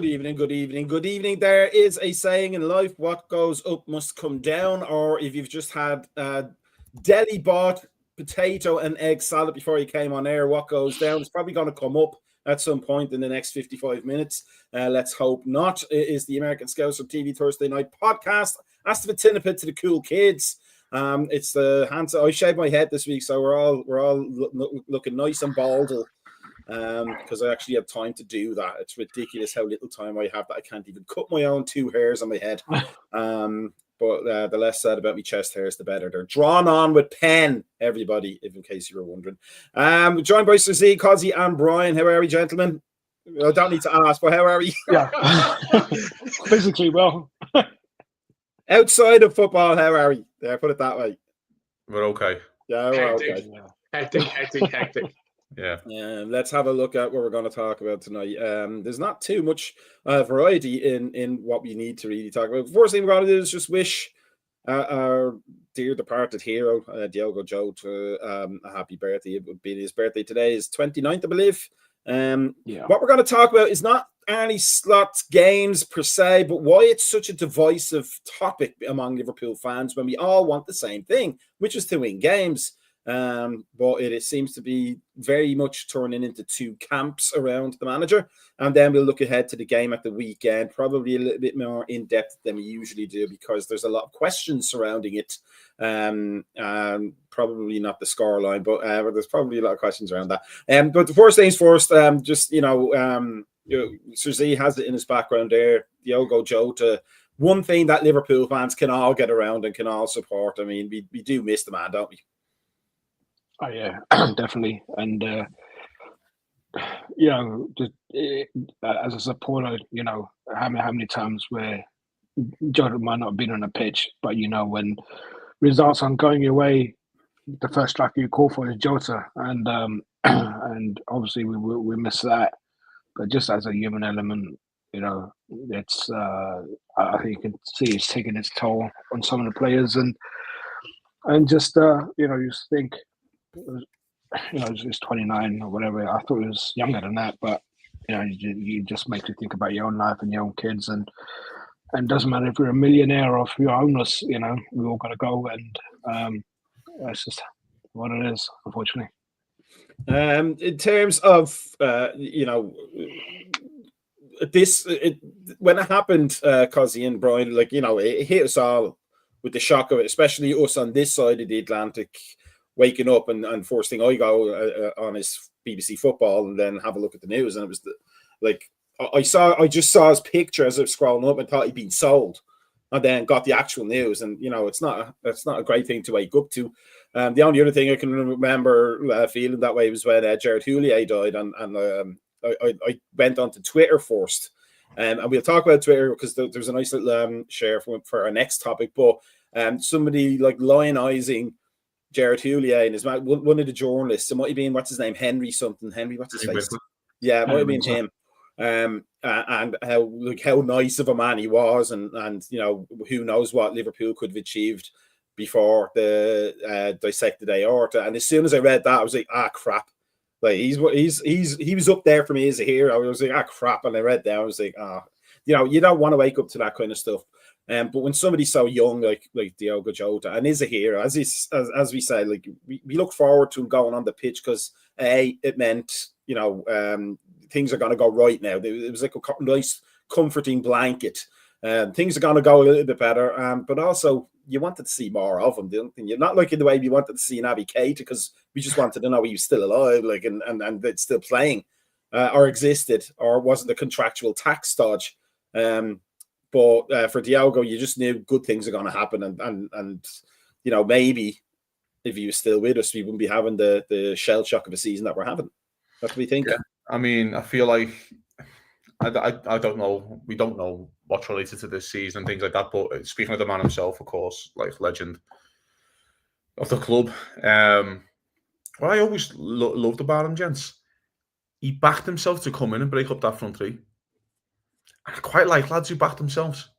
Good evening, good evening, good evening. There is a saying in life, what goes up must come down. Or if you've just had deli bought potato and egg salad before you came on air, what goes down is probably going to come up at some point in the next 55 minutes. Let's hope not. It is the American Scouser TV Thursday night podcast. ASTV Tinnipit to the cool kids. It's the hands. I shaved my head this week, so we're all looking nice and bald. Because I actually have time to do that. It's ridiculous how little time I have that I can't even cut my own 2 hairs on my head. But the less said about my chest hairs, the better. They're drawn on with pen, everybody, if in case you were wondering. We're joined by Sir Z, Cozzy, and Brian. How are we, gentlemen? I don't need to ask, but how are we? Yeah. Physically well. Outside of football, how are we? There, put it that way. We're okay. Yeah, we're okay. Hectic. Yeah. Let's have a look at what we're going to talk about tonight. There's not too much variety in what we need to really talk about. The first thing we're going to do is just wish our dear departed hero, Diogo Jota, a happy birthday. It would be his birthday today, is 29th, I believe. What we're going to talk about is not any slots games per se, but why it's such a divisive topic among Liverpool fans when we all want the same thing, which is to win games. But it seems to be very much turning into 2 camps around the manager. And then we'll look ahead to the game at the weekend, probably a little bit more in depth than we usually do, because there's a lot of questions surrounding it. Probably not the scoreline, but there's probably a lot of questions around that. But the first things first, Sir Z has it in his background there, Diogo Jota. One thing that Liverpool fans can all get around and can all support. I mean, we do miss the man, don't we? Oh yeah, definitely. And as a supporter, how many times where Jota might not have been on a pitch, but when results aren't going your way, the first striker you call for is Jota, and and obviously we miss that. But just as a human element, it's I think you can see it's taking its toll on some of the players, and just you think. It's 29 or whatever. I thought it was younger than that, but you just make you think about your own life and your own kids, and it doesn't matter if you're a millionaire or if you're homeless. We all got to go, and that's just what it is, unfortunately. In terms of when it happened, Cozzy and Brian, it hit us all with the shock of it, especially us on this side of the Atlantic. Waking up and first thing I go on is BBC Football and then have a look at the news, and it was I just saw his picture as I was scrolling up and thought he'd been sold, and then got the actual news, and it's not a great thing to wake up to. The only other thing I can remember feeling that way was when Gerard Houllier died, and I went onto Twitter first, and we'll talk about Twitter because there's a nice little share for our next topic, but somebody lionizing Gerard Houllier and his one of the journalists. It might have been what's his name, Henry, what's his face? Yeah, it might have been him. And how nice of a man he was, and who knows what Liverpool could have achieved before the dissected aorta. And as soon as I read that, I was like, crap! Like he was up there for me as a hero. I was like, crap! And I read that, I was like, you don't want to wake up to that kind of stuff. But when somebody's so young like Diogo Jota and is a hero, as we say, we look forward to him going on the pitch because it meant things are going to go right now. It was like a nice comforting blanket. Things are going to go a little bit better, but also you wanted to see more of him, didn't you? Not like in the way we wanted to see Naby Keita, because we just wanted to know he was still alive, and it's still playing, or existed, or wasn't a contractual tax dodge. But for Diogo, you just knew good things are going to happen, and maybe if he was still with us, we wouldn't be having the shell shock of a season that we're having. What do we think? Yeah, I mean, I feel like I don't know. We don't know what's related to this season and things like that. But speaking of the man himself, of course, legend of the club. What I always loved about him, gents, he backed himself to come in and break up that front three. I quite like lads who back themselves.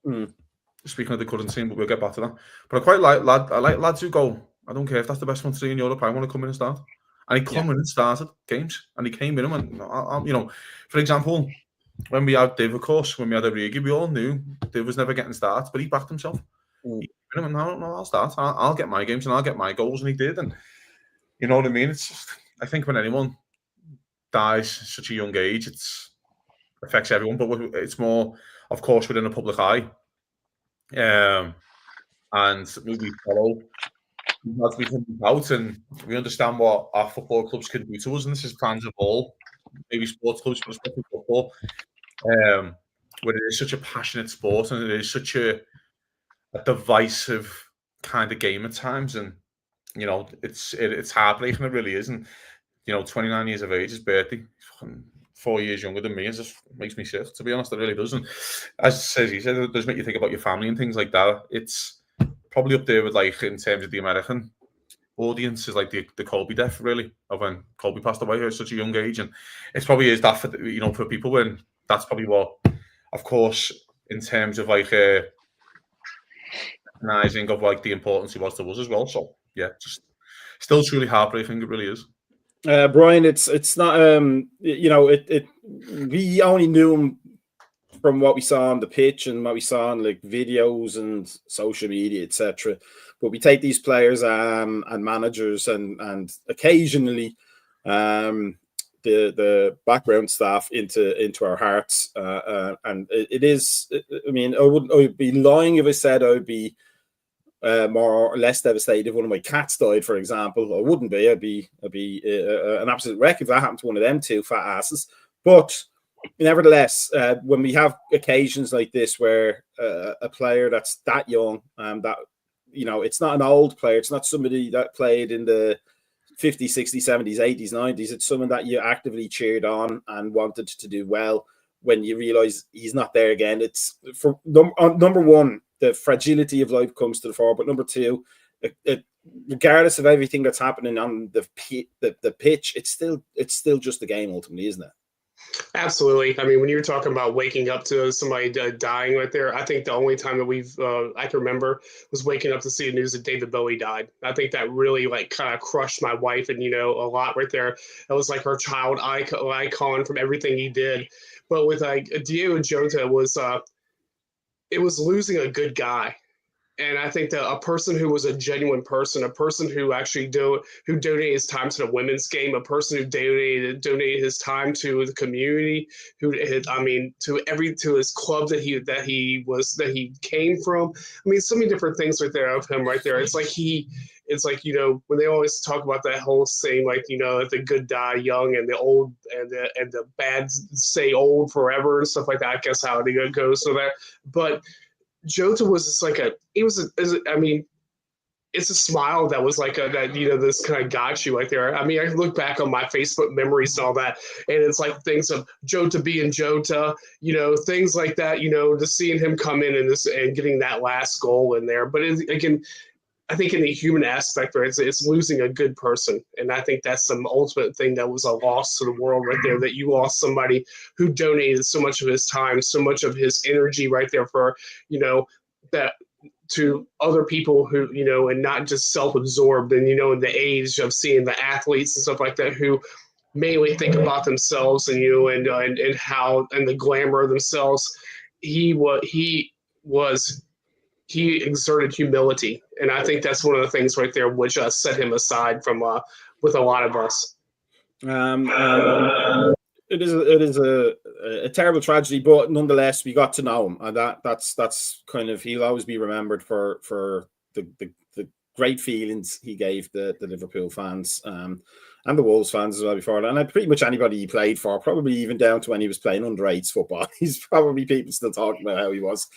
Speaking of the current team, but we'll get back to that. But I like lads who go, I don't care if that's the best front three in Europe, I want to come in and start. And he came in and started games, and he came in and, for example, when we had Div, of course, when we had Origi, we all knew Div was never getting starts, but he backed himself. He went, no, I'll start. I'll get my games and I'll get my goals, and he did. And you know what I mean? It's just, I think when anyone dies at such a young age, it affects everyone, but it's more, of course, within a public eye. And we follow as we come out, and we understand what our football clubs can do to us, and this is fans of all, maybe sports clubs, but especially football, where it is such a passionate sport and it is such a divisive kind of game at times, and you know it's heartbreaking, it really is. And you know, 29 years of age, his birthday, 4 years younger than me, it just makes me sick, to be honest. It really does. And as he said, it does make you think about your family and things like that. It's probably up there with, like, in terms of the American audience, is like the Kobe death, really, of when Kobe passed away at such a young age. And it probably is that for, you know, for people, when that's probably what, of course, in terms of like recognizing of like the importance he was to us as well. So yeah, just still truly heartbreaking. It really is. Brian, it's not you know, we only knew him from what we saw on the pitch and what we saw on like videos and social media, etc. But we take these players and managers and occasionally the background staff into our hearts, and it is. I mean, I would be lying if I said I would be more or less devastated if one of my cats died, for example. I wouldn't be. I'd be an absolute wreck if that happened to one of them two fat asses. But nevertheless, when we have occasions like this where a player that's that young, that, you know, it's not an old player, it's not somebody that played in the 50s, 60s, 70s, 80s, 90s. It's someone that you actively cheered on and wanted to do well. When you realize he's not there again, it's for number one, the fragility of life comes to the fore. But number two, regardless of everything that's happening on the pitch, it's still just a game ultimately, isn't it? Absolutely. I mean, when you were talking about waking up to somebody dying right there, I think the only time that I can remember was waking up to see the news that David Bowie died. I think that really like kind of crushed my wife, and, you know, a lot right there. It was like her child icon from everything he did. But with like Diego Jota, it was losing a good guy. And I think that a person who was a genuine person, a person who actually who donated his time to the women's game, a person who donated his time to the community, to his club that he came from. I mean, so many different things right there of him right there. It's like you know, when they always talk about that whole saying, like, you know, the good die young and the old and the bad stay old forever and stuff like that. I guess how it goes. So that, but Jota was just like it's a smile that was like that, you know, this kind of got you right there. I mean, I look back on my Facebook memories and all that, and it's like things of Jota being Jota, you know, things like that, you know, just seeing him come in and getting that last goal in there. But again, I think in the human aspect, right, it's losing a good person. And I think that's the ultimate thing that was a loss to the world right there, that you lost somebody who donated so much of his time, so much of his energy right there for, you know, that to other people who, you know, and not just self-absorbed. And, you know, in the age of seeing the athletes and stuff like that who mainly think about themselves and, you know, and how, and the glamour of themselves, he exerted humility, and I think that's one of the things right there which set him aside from with a lot of us. It is a terrible tragedy, but nonetheless, we got to know him, and that's kind of, he'll always be remembered for the great feelings he gave the Liverpool fans and the Wolves fans as well before that, and pretty much anybody he played for, probably even down to when he was playing under-8s football. He's probably people still talking about how he was.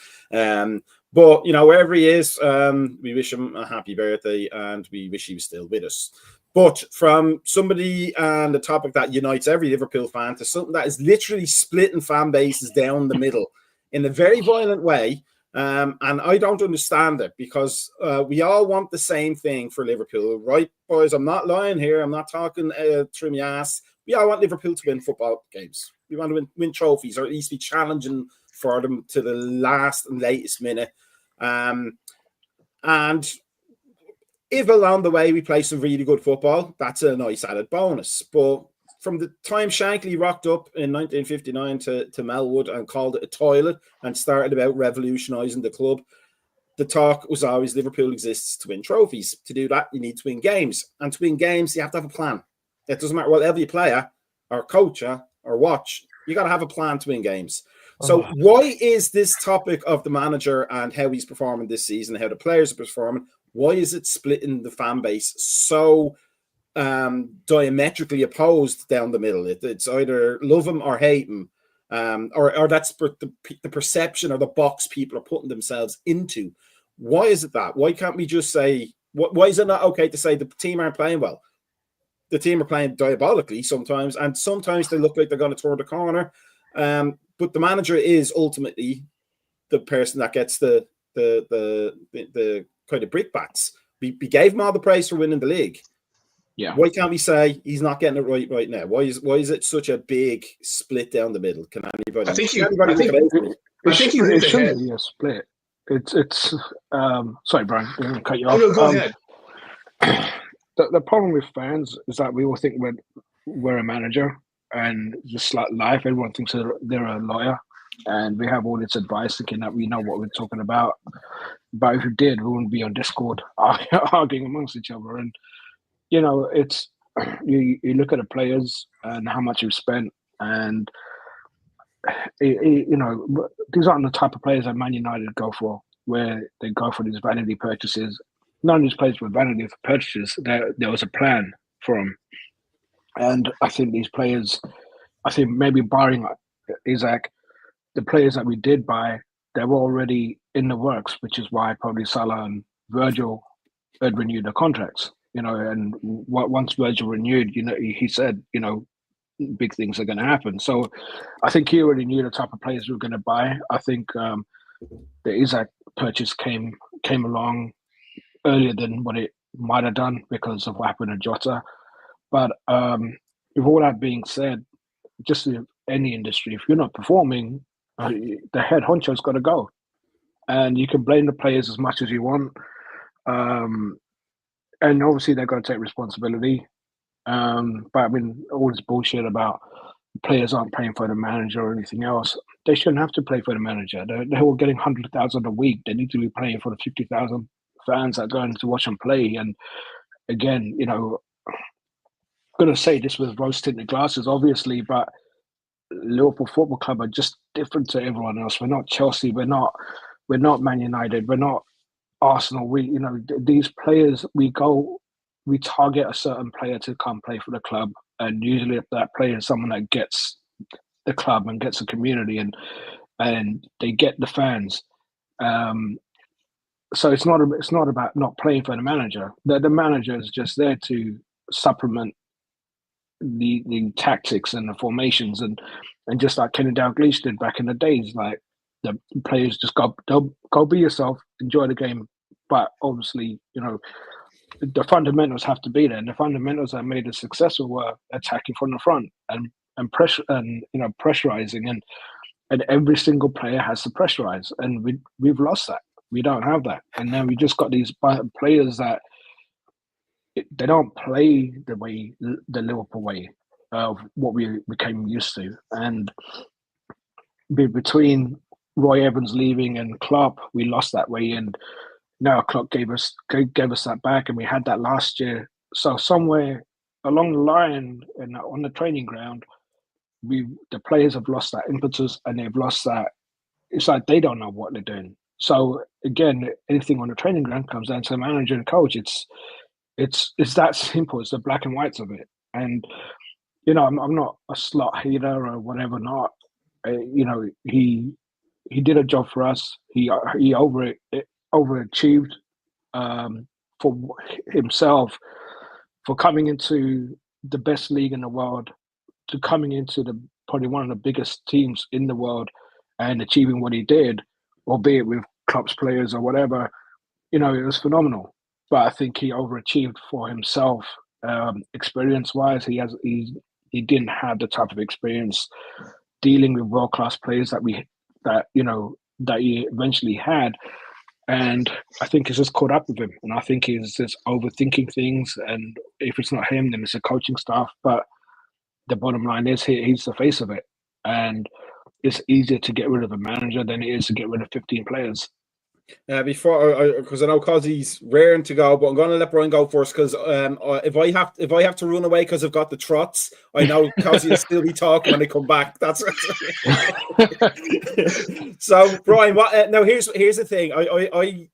But, you know, wherever he is, we wish him a happy birthday, and we wish he was still with us. But from somebody and the topic that unites every Liverpool fan to something that is literally splitting fan bases down the middle in a very violent way, and I don't understand it, because we all want the same thing for Liverpool, right, boys? I'm not lying here. I'm not talking through my ass. We all want Liverpool to win football games. We want to win trophies, or at least be challenging for them to the last and latest minute. And if along the way we play some really good football, that's a nice added bonus. But from the time Shankly rocked up in 1959 to Melwood and called it a toilet and started about revolutionising the club, the talk was always Liverpool exists to win trophies. To do that, you need to win games. And to win games, you have to have a plan. It doesn't matter whatever you play at, or coach at, or watch. You got to have a plan to win games. So why is this topic of the manager and how he's performing this season, how the players are performing, why is it splitting the fan base so diametrically opposed down the middle? It's either love him or hate him, or that's the perception or the box people are putting themselves into. Why is it that? Why can't we just say, why is it not okay to say the team aren't playing well? The team are playing diabolically sometimes, and sometimes they look like they're going to turn the corner. But the manager is ultimately the person that gets the kind of brickbats. We gave him all the praise for winning the league. Yeah. Why can't we say he's not getting it right now? Why is it such a big split down the middle? Can anybody? I think it shouldn't be a split. It's sorry, Brian, I'm going to cut you off. No, go ahead. The problem with fans is that we all think we're a manager, and just like life, everyone thinks they're a lawyer, and we have all this advice thinking that we know what we're talking about. But if we did, we wouldn't be on Discord arguing amongst each other. And you know, it's you look at the players and how much you've spent, and you know, these aren't the type of players that Man United go for, where they go for these vanity purchases. None of these players were vanity for purchases. There was a plan for them. And I think these players, maybe barring Isaac, the players that we did buy, they were already in the works, which is why probably Salah and Virgil had renewed their contracts. You know, and once Virgil renewed, you know, he said, you know, big things are going to happen. So I think he already knew the type of players we were going to buy. I think the Isaac purchase came along earlier than what it might have done because of what happened to Jota. But with all that being said, just in any industry, if you're not performing, the head honcho's got to go. And you can blame the players as much as you want. And obviously they've got to take responsibility. But I mean, all this bullshit about players aren't playing for the manager or anything else. They shouldn't have to play for the manager. They were getting 100,000 a week. They need to be playing for the 50,000 fans that are going to watch them play. And again, you know, I'm going to say this with rose-tinted glasses, obviously, but Liverpool Football Club are just different to everyone else. We're not Chelsea. We're not Man United. We're not Arsenal. These players, we target a certain player to come play for the club, and usually that player is someone that gets the club and gets the community, and they get the fans. So it's not about not playing for the manager. The manager is just there to supplement the tactics and the formations, and just like Kenny Dalglish did back in the days, like the players just go be yourself, enjoy the game, but obviously, you know, the fundamentals have to be there, and the fundamentals that made us successful were attacking from the front and pressure, and you know, pressurizing, and every single player has to pressurize, and we've lost that. We don't have that, and then we just got these players that they don't play the way, the Liverpool way of what we became used to. And between Roy Evans leaving and Klopp, we lost that way, and now Klopp gave us that back, and we had that last year. So somewhere along the line and on the training ground, the players have lost that impetus, and they've lost that. It's like they don't know what they're doing. So again, anything on the training ground comes down to the manager and coach. It's that simple. It's the black and whites of it. And you know, I'm not a slot hater or whatever. Not, you know, he did a job for us. He overachieved for himself, for coming into the best league in the world, to coming into probably one of the biggest teams in the world, and achieving what he did, albeit with Klopp's players or whatever. You know, it was phenomenal. But I think he overachieved for himself, experience-wise. He didn't have the type of experience dealing with world-class players that he eventually had. And I think it's just caught up with him. And I think he's just overthinking things. And if it's not him, then it's the coaching staff. But the bottom line is he's the face of it, and it's easier to get rid of a manager than it is to get rid of 15 players. Because I know Cozzy's raring to go, but I'm going to let Brian go first because if I have to run away because I've got the trots, I know Cozzy will still be talking when I come back. That's so. Brian, what? Now here's the thing. I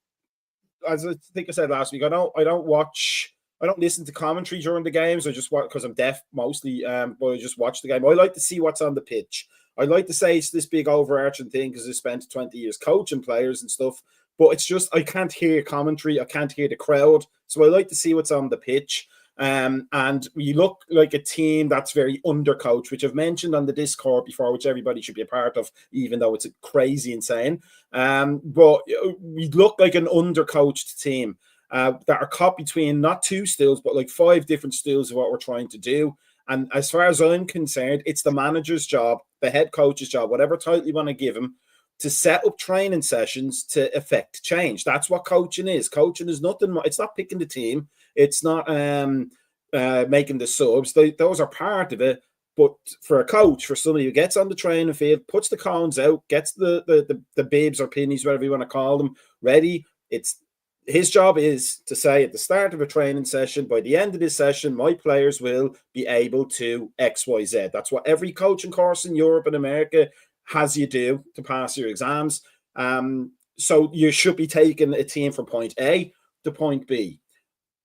as I think I said last week, I don't listen to commentary during the games. I just watch because I'm deaf mostly. But I just watch the game. I like to see what's on the pitch. I like to say it's this big overarching thing because I spent 20 years coaching players and stuff. But it's just I can't hear commentary. I can't hear the crowd. So I like to see what's on the pitch. And we look like a team that's very undercoached, which I've mentioned on the Discord before, which everybody should be a part of, even though it's crazy insane. But we look like an undercoached team that are caught between not two stools, but like 5 different stools of what we're trying to do. And as far as I'm concerned, it's the manager's job, the head coach's job, whatever title you want to give him, to set up training sessions to affect change. That's what coaching is. Coaching is nothing more. It's not picking the team. It's not making the subs. Those are part of it. But for a coach, for somebody who gets on the training field, puts the cones out, gets the bibs or pennies, whatever you want to call them, ready, it's his job is to say at the start of a training session, by the end of this session, my players will be able to X, Y, Z. That's what every coaching course in Europe and America has you do to pass your exams. So you should be taking a team from point A to point B.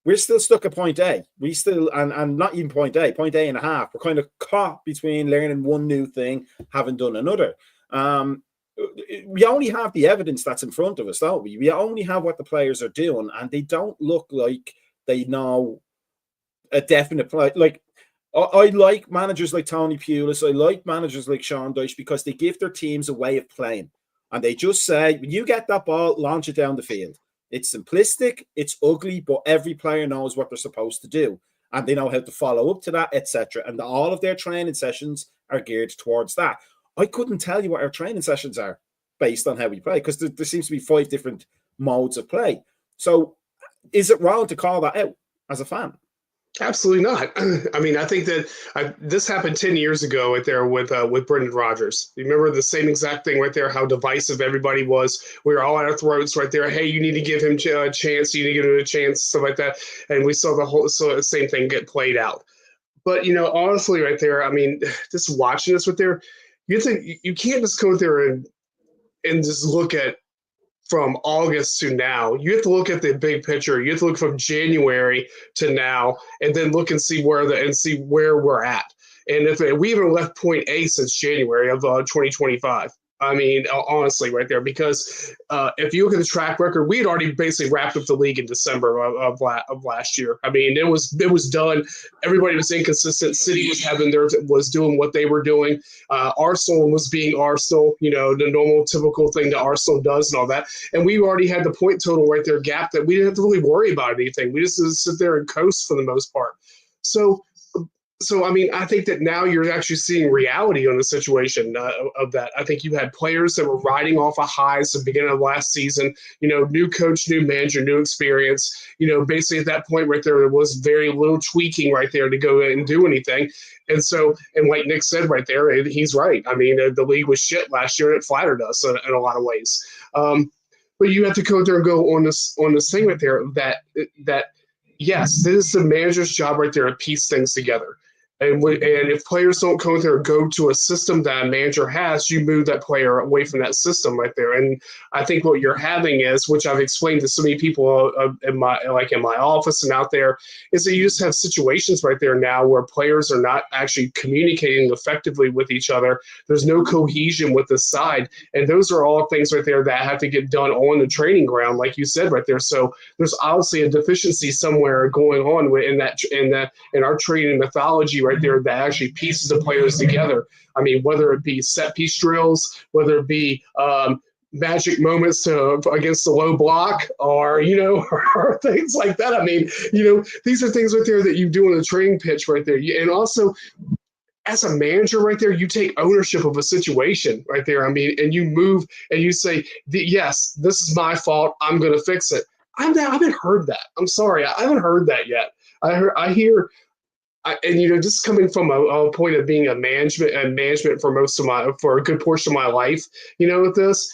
We're still stuck at point A. We still, and not even point A and a half. We're kind of caught between learning one new thing, having done another. We only have the evidence that's in front of us, don't we? We only have what the players are doing, and they don't look like they know a definite play. Like, I like managers like Tony Pulis. I like managers like Sean Dyche because they give their teams a way of playing. And they just say, when you get that ball, launch it down the field. It's simplistic, it's ugly, but every player knows what they're supposed to do. And they know how to follow up to that, etc. And all of their training sessions are geared towards that. I couldn't tell you what our training sessions are based on how we play because there seems to be 5 different modes of play. So is it wrong to call that out as a fan? Absolutely not. I mean, I think that this happened 10 years ago right there with Brendan Rodgers. You remember the same exact thing right there, how divisive everybody was. We were all at our throats right there. Hey, you need to give him a chance. You need to give him a chance, stuff like that. And we saw the same thing get played out. But, honestly, right there, I mean, just watching this right there, you can't just go there and just look at from August to now. You have to look at the big picture. You have to look from January to now, and then look and see where we're at. And if we haven't left point A since January of 2025. I mean, honestly, right there, because if you look at the track record, we had already basically wrapped up the league in December of last year. I mean, it was done. Everybody was inconsistent. City was doing what they were doing. Arsenal was being Arsenal, the normal, typical thing that Arsenal does and all that. And we already had the point total right there gap that we didn't have to really worry about anything. We just sit there and coast for the most part. So, I mean, I think that now you're actually seeing reality on the situation of that. I think you had players that were riding off of highs at the beginning of last season, new coach, new manager, new experience. Basically at that point right there was very little tweaking right there to go and do anything. And so, and like Nick said right there, he's right. I mean, the league was shit last year and it flattered us in a lot of ways. But you have to go there and go on this thing right there that yes, this is the manager's job right there to piece things together. And if players don't come there and go to a system that a manager has, you move that player away from that system right there. And I think what you're having is, which I've explained to so many people in my office and out there, is that you just have situations right there now where players are not actually communicating effectively with each other. There's no cohesion with the side, and those are all things right there that have to get done on the training ground, like you said right there. So there's obviously a deficiency somewhere going on in our training methodology right there that actually pieces the players together. I mean, whether it be set piece drills, whether it be magic moments against the low block, or or things like that. I mean, these are things right there that you do on the training pitch right there. And also, as a manager right there, you take ownership of a situation right there. I mean, and you move and you say, yes, this is my fault. I'm going to fix it. I haven't heard that. I'm sorry. I haven't heard that yet. I hear and just coming from a point of being a management for a good portion of my life, with this.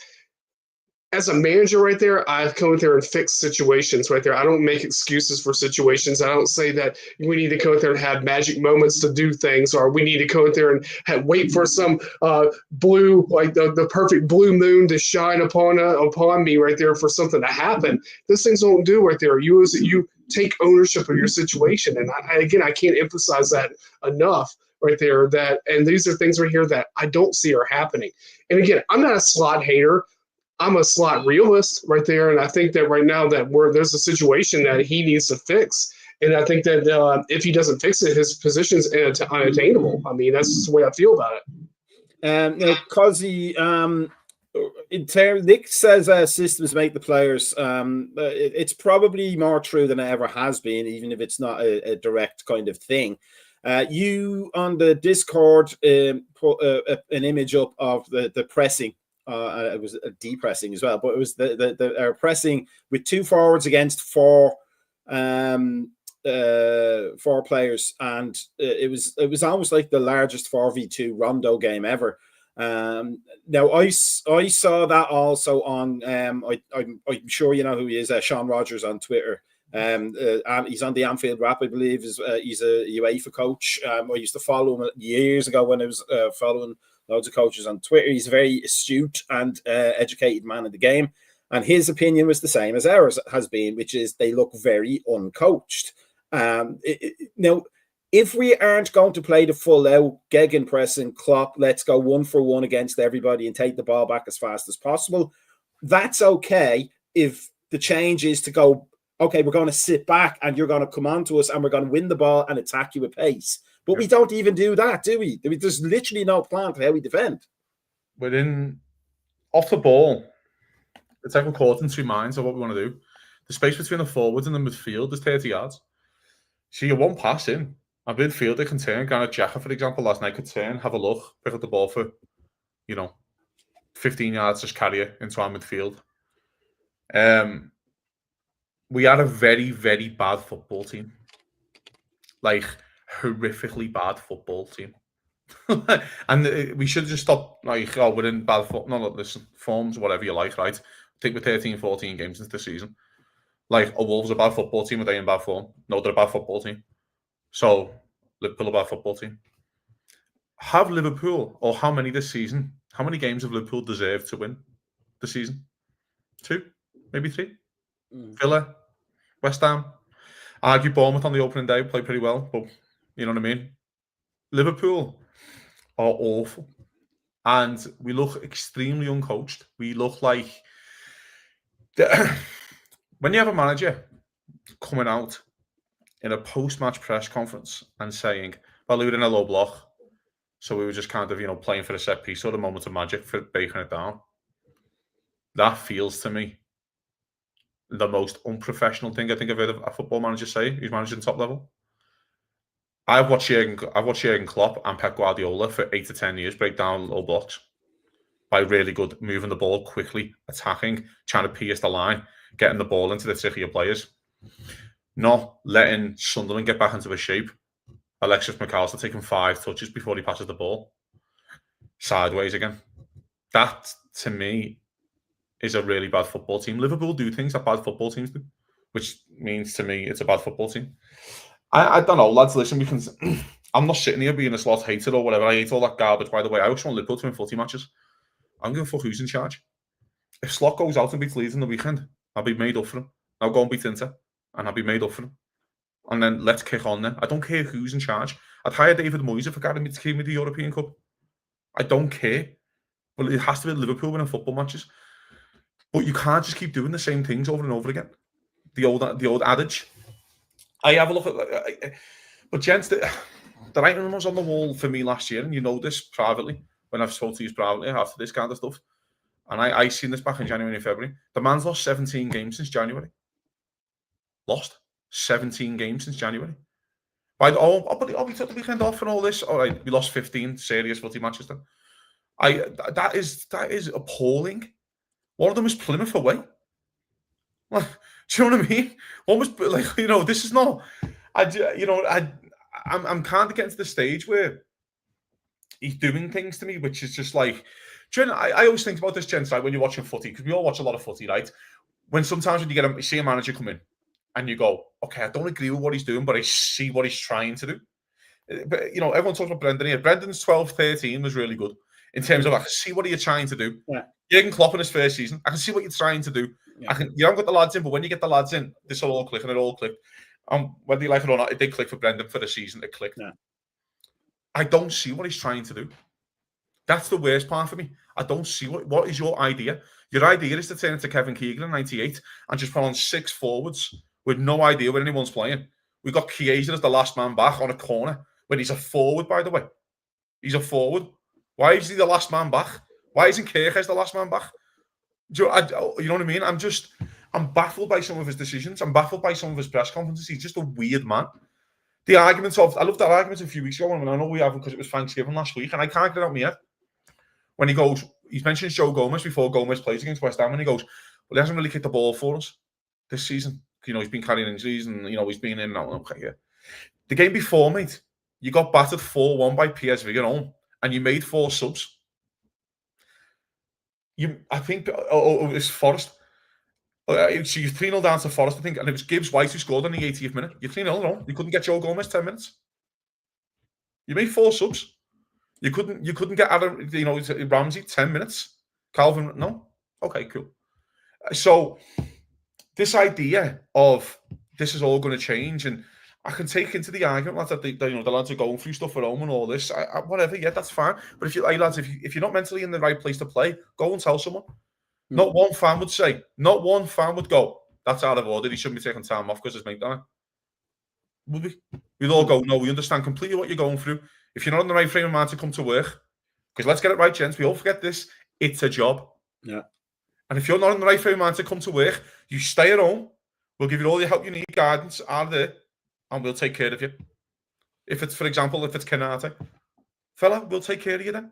As a manager right there, I come in there and fix situations right there. I don't make excuses for situations. I don't say that we need to go in there and have magic moments to do things, or we need to go in there and wait for some blue, like the perfect blue moon to shine upon me right there for something to happen. Those things don't do right there. You take ownership of your situation. And I can't emphasize that enough right there, and these are things right here that I don't see are happening. And again, I'm not a slot hater. I'm a slot realist right there, and I think that right now that there's a situation that he needs to fix, and I think that if he doesn't fix it, his position's unattainable. I mean, that's just the way I feel about it. Cozzy, Nick says systems make the players. It's probably more true than it ever has been, even if it's not a direct kind of thing. You on the Discord put an image up of the pressing. It was a depressing as well, but it was the pressing with 2 forwards against 4 players, and it was almost like the largest 4v2 Rondo game ever. Now I saw that also on I'm sure you know who he is, Sean Rogers on Twitter. And he's on the Anfield Rap, I believe. He's a UEFA coach. I used to follow him years ago when I was following loads of coaches on Twitter. He's a very astute and educated man in the game. And his opinion was the same as ours has been, which is they look very uncoached. Now, if we aren't going to play the full out gegenpressing Klopp, let's go 1-for-1 against everybody and take the ball back as fast as possible. That's okay if the change is to go, okay, we're going to sit back and you're going to come on to us and we're going to win the ball and attack you with pace. But we don't even do that, do we? There's literally no plan for how we defend. Off the ball, it's like we're caught in 2 minds of what we want to do. The space between the forwards and the midfield is 30 yards. So you're 1 pass in. A midfielder can turn. Granit Xhaka, for example, last night could turn, have a look, pick up the ball for, 15 yards, just carry it into our midfield. We are a very, very bad football team. Like, horrifically bad football team. And we should just stop, we're in bad forms, whatever you like, right? I think we're 13, 14 games into the season. Like, Wolves are a bad football team, are they in bad form? No, they're a bad football team. So, Liverpool are a bad football team. Have Liverpool, or how many this season, how many games have Liverpool deserved to win this season? 2, maybe 3. Villa, West Ham. Argue Bournemouth on the opening day, played pretty well, but you know what I mean? Liverpool are awful. And we look extremely uncoached. We look like... When you have a manager coming out in a post-match press conference and saying, well, we were in a low block, so we were just kind of, playing for a set piece or the moment of magic for breaking it down. That feels to me the most unprofessional thing I think I've heard of a football manager say who's managing top level. I've watched Jurgen Klopp and Pep Guardiola for 8 to 10 years break down low blocks by really good moving the ball quickly, attacking, trying to pierce the line, getting the ball into the trickier players, not letting Sunderland get back into a shape. Alexis McAllister taking 5 touches before he passes the ball sideways again. That, to me, is a really bad football team. Liverpool do things that bad football teams do, which means to me it's a bad football team. I don't know, lads, listen, we can... I'm not sitting here being a slot hater or whatever. I hate all that garbage, by the way. I just want Liverpool to win footy matches. I'm going to fuck who's in charge. If Slot goes out and beats Leeds in the weekend, I'll be made up for him. I'll go and beat Inter, and I'll be made up for him. And then let's kick on then. I don't care who's in charge. I'd hire David Moyes if I got him to give me the European Cup. I don't care. Well, it has to be Liverpool winning football matches. But you can't just keep doing the same things over and over again. The old adage. I have a look at... But gents, the writing was on the wall for me last year, and you know this privately, when I've spoken to you privately after this kind of stuff. And I seen this back in January and February. The man's lost 17 games since January. Lost 17 games since January. We took the weekend off and all this. All right, we lost 15 serious footy matches then. That is appalling. One of them was Plymouth away. Like, do you know what I mean? One was like, this is not. I'm kind of getting to the stage where he's doing things to me, which is just like, I always think about this, gents, right, when you're watching footy, because we all watch a lot of footy, right? Sometimes when you see a manager come in and you go, okay, I don't agree with what he's doing, but I see what he's trying to do. But, everyone talks about Brendan here. Brendan's 12-13 was really good in terms of, I can see what you're trying to do. Yeah. Jurgen Klopp in his first season, I can see what you're trying to do. Yeah. You haven't got the lads in, but when you get the lads in, this will all click, and it all clicked. Whether you like it or not, it did click for Brendan for the season. It clicked. Yeah. I don't see what he's trying to do. That's the worst part for me. I don't see what is your idea. Your idea is to turn into Kevin Keegan in '98 and just put on 6 forwards with no idea where anyone's playing. We got Chiesa as the last man back on a corner when he's a forward, by the way. He's a forward. Why is he the last man back? Why isn't Kirkes the last man back? You know what I mean? I'm baffled by some of his decisions. I'm baffled by some of his press conferences. He's just a weird man. I loved that argument a few weeks ago, and I know we haven't because it was Thanksgiving last week, and I can't get it out of my head. When he mentions Joe Gomez before Gomez plays against West Ham, and he goes, well, he hasn't really kicked the ball for us this season. He's been carrying injuries, and, he's been in and out. Okay, yeah. The game before, mate, you got battered 4-1 by PSV at home, and you made 4 subs. I think, it's Forest. So you're 3-0 down to Forest, I think, and it was Gibbs White who scored on the 80th minute. You're 3-0 wrong. You couldn't get Joe Gomez 10 minutes. You made 4 subs. You couldn't get Adam, Ramsey 10 minutes. Calvin, no? Okay, cool. So this idea of this is all going to change, and I can take into the argument, lads, that the lads are going through stuff at home and all this. Whatever, yeah, that's fine. But if you're not mentally in the right place to play, go and tell someone. Not one fan would go, that's out of order. He shouldn't be taking time off because his mate died. Would we? We'd all go, no, we understand completely what you're going through. If you're not in the right frame of mind to come to work, because let's get it right, gents, we all forget this, it's a job. Yeah. And if you're not in the right frame of mind to come to work, you stay at home, we'll give you all the help you need, guidance out of there, and we'll take care of you. If it's Kenate, fella, we'll take care of you then.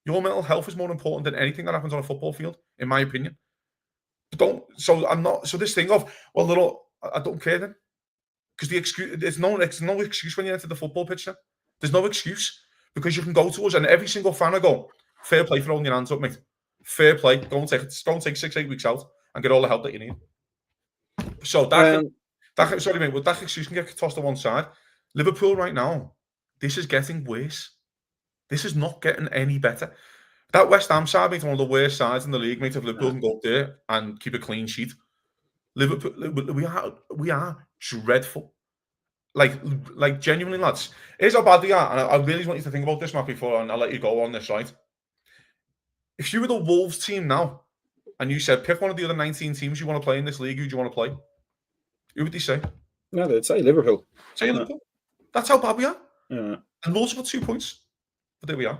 Your mental health is more important than anything that happens on a football field, in my opinion. So this thing of, well, I don't care then. Because there's no excuse when you enter the football pitch then. There's no excuse. Because you can go to us and every single fan will go, fair play for holding your hands up, mate. Fair play. Go and take 6-8 weeks out and get all the help that you need. So that excuse can get tossed to one side. Liverpool right now, this is getting worse. This is not getting any better. That West Ham side, mate, one of the worst sides in the league, mate. If Liverpool can go up there and keep a clean sheet, Liverpool, we are dreadful. Like genuinely, lads. Here's how bad they are, and I really want you to think about this, Matt, before and I'll let you go on this, right? If you were the Wolves team now, and you said pick one of the other 19 teams you want to play in this league, who do you want to play? Who would they say? No, they'd say Liverpool. Liverpool. That's how bad we are. Yeah. And Wolves got 2 points. But there we are.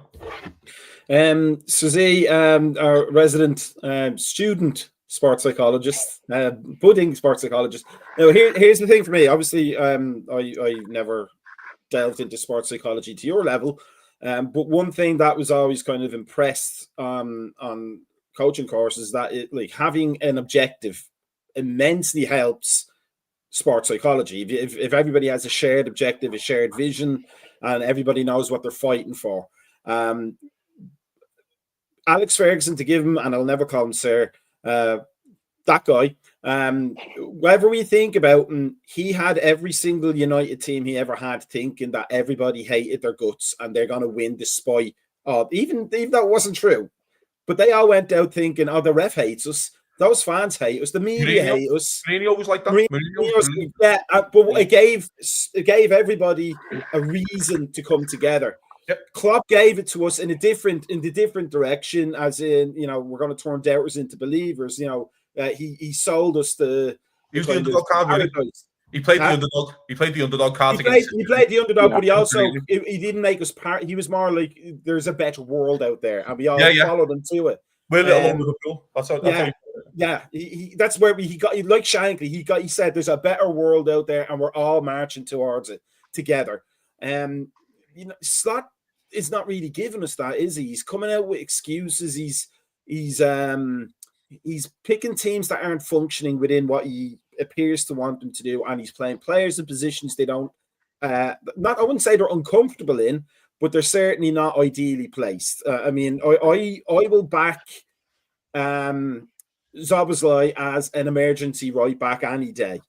Suzy, our resident student sports psychologist, budding sports psychologist. Now, here's the thing for me. Obviously, I never delved into sports psychology to your level, but one thing that was always kind of impressed on coaching courses that having an objective immensely helps sports psychology. If everybody has a shared objective, a shared vision, and everybody knows what they're fighting for. Alex Ferguson, to give him, and I'll never call him sir, that guy, whatever we think about him, he had every single United team he ever had thinking that everybody hated their guts and they're going to win despite, even that wasn't true. But they all went out thinking, the ref hates us. Those fans hate us. The media hate us. Mourinho was like that. Yeah, but it gave everybody a reason to come together. Yep. Klopp gave it to us in the different direction, as in, we're going to turn doubters into believers. He sold us the. He was the underdog card. He played the underdog. He played the underdog card. He played the underdog, but he also he didn't make us part. He was more like there's a better world out there, and we all followed him to it. We're little Liverpool. That's how. That's where he got. Like Shankly, he said there's a better world out there, and we're all marching towards it together. Slot is not really giving us that, is he? He's coming out with excuses. He's picking teams that aren't functioning within what he appears to want them to do, and he's playing players in positions they don't I wouldn't say they're uncomfortable in, but they're certainly not ideally placed. I mean, I will back Szoboszlai as an emergency right back any day.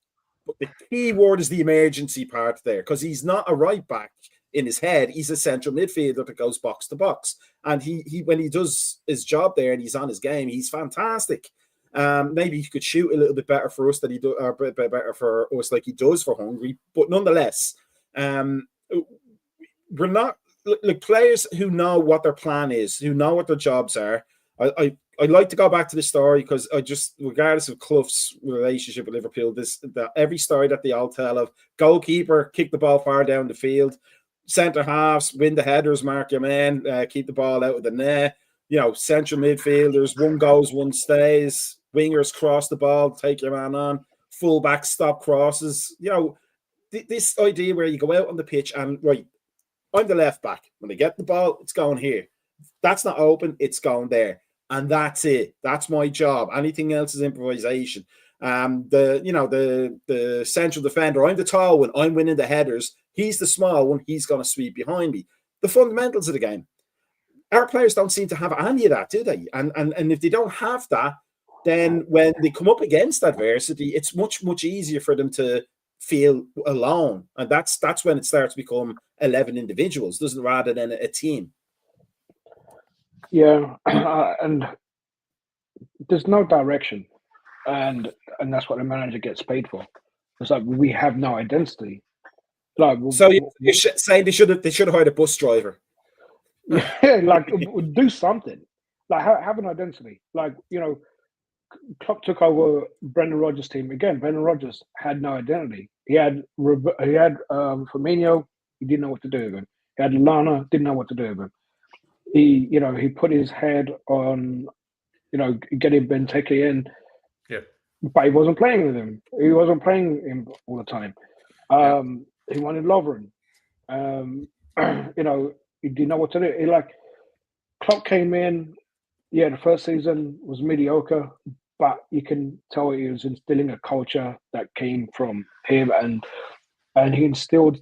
But the key word is the emergency part there, because he's not a right back in his head. He's a central midfielder that goes box to box. And he when he does his job there and he's on his game, he's fantastic. Maybe he could shoot a little bit better for us than he do, or a bit better for us like he does for Hungary. But nonetheless, we're not like players who know what their plan is, who know what their jobs are. I'd like to go back to the story because I just, regardless of Clough's relationship with Liverpool, every story that they all tell of goalkeeper, kick the ball far down the field, centre halves, win the headers, mark your man, keep the ball out of the net, central midfielders, one goes, one stays, wingers cross the ball, take your man on, full-backs stop crosses. This idea where you go out on the pitch and, right, I'm the left back. When they get the ball, it's going here. That's not open, it's going there. And that's it. That's my job. Anything else is improvisation. The central defender, I'm the tall one. I'm winning the headers. He's the small one. He's going to sweep behind me. The fundamentals of the game. Our players don't seem to have any of that, do they? And if they don't have that, then when they come up against adversity, it's much, much easier for them to feel alone. And that's when it starts to become 11 individuals, doesn't rather than a team. Yeah, and there's no direction, and that's what the manager gets paid for. It's like we have no identity. Like, so you're saying they should have hired a bus driver? Yeah, like do something. Like have an identity. Like Klopp took over Brendan Rodgers' team again. Brendan Rodgers had no identity. He had Firmino. He didn't know what to do with him. He had Lana. Didn't know what to do with him. He put his head on, getting Benteke in, but he wasn't playing with him. He wasn't playing him all the time. He wanted Lovren. He didn't know what to do. Klopp came in. Yeah, the first season was mediocre, but you can tell he was instilling a culture that came from him, and he instilled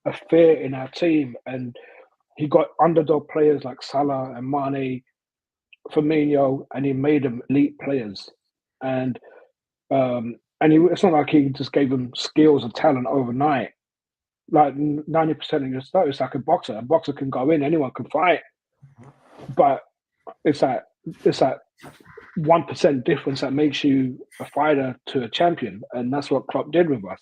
a fear in our team. And he got underdog players like Salah and Mane, Firmino, and he made them elite players. And it's not like he just gave them skills and talent overnight. Like 90% of your stuff, it's like a boxer. A boxer can go in, anyone can fight, but it's that 1% difference that makes you a fighter to a champion, and that's what Klopp did with us.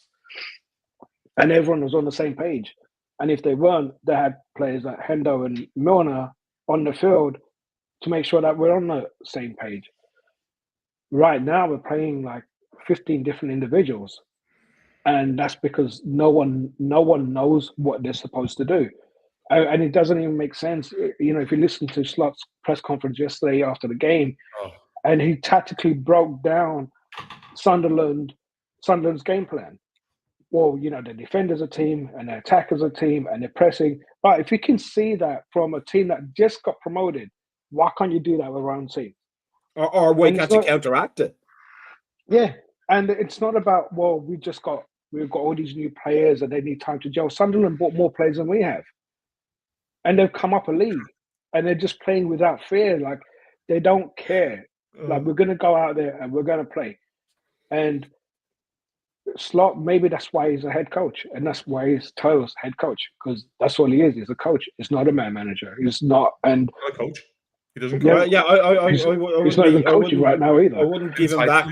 And everyone was on the same page. And if they weren't, they had players like Hendo and Milner on the field to make sure that we're on the same page. Right now, we're playing like 15 different individuals. And that's because no one knows what they're supposed to do. And it doesn't even make sense. If you listen to Slot's press conference yesterday after the game, and he tactically broke down Sunderland's game plan. Well, the defenders a team and the attackers a team and they're pressing. But if you can see that from a team that just got promoted, why can't you do that with our own team? Or why can't you counteract it? Yeah, and it's not about, we've got all these new players and they need time to gel. Sunderland bought more players than we have. And they've come up a league and they're just playing without fear. Like, they don't care. Like, we're going to go out there and we're going to play. And Slot, maybe that's why he's a head coach, and that's why he's Toyo's head coach, because that's all he is. He's a coach. He's not a man manager. He's not. And not a coach. He doesn't. He's not even coaching right now either. I wouldn't give him that.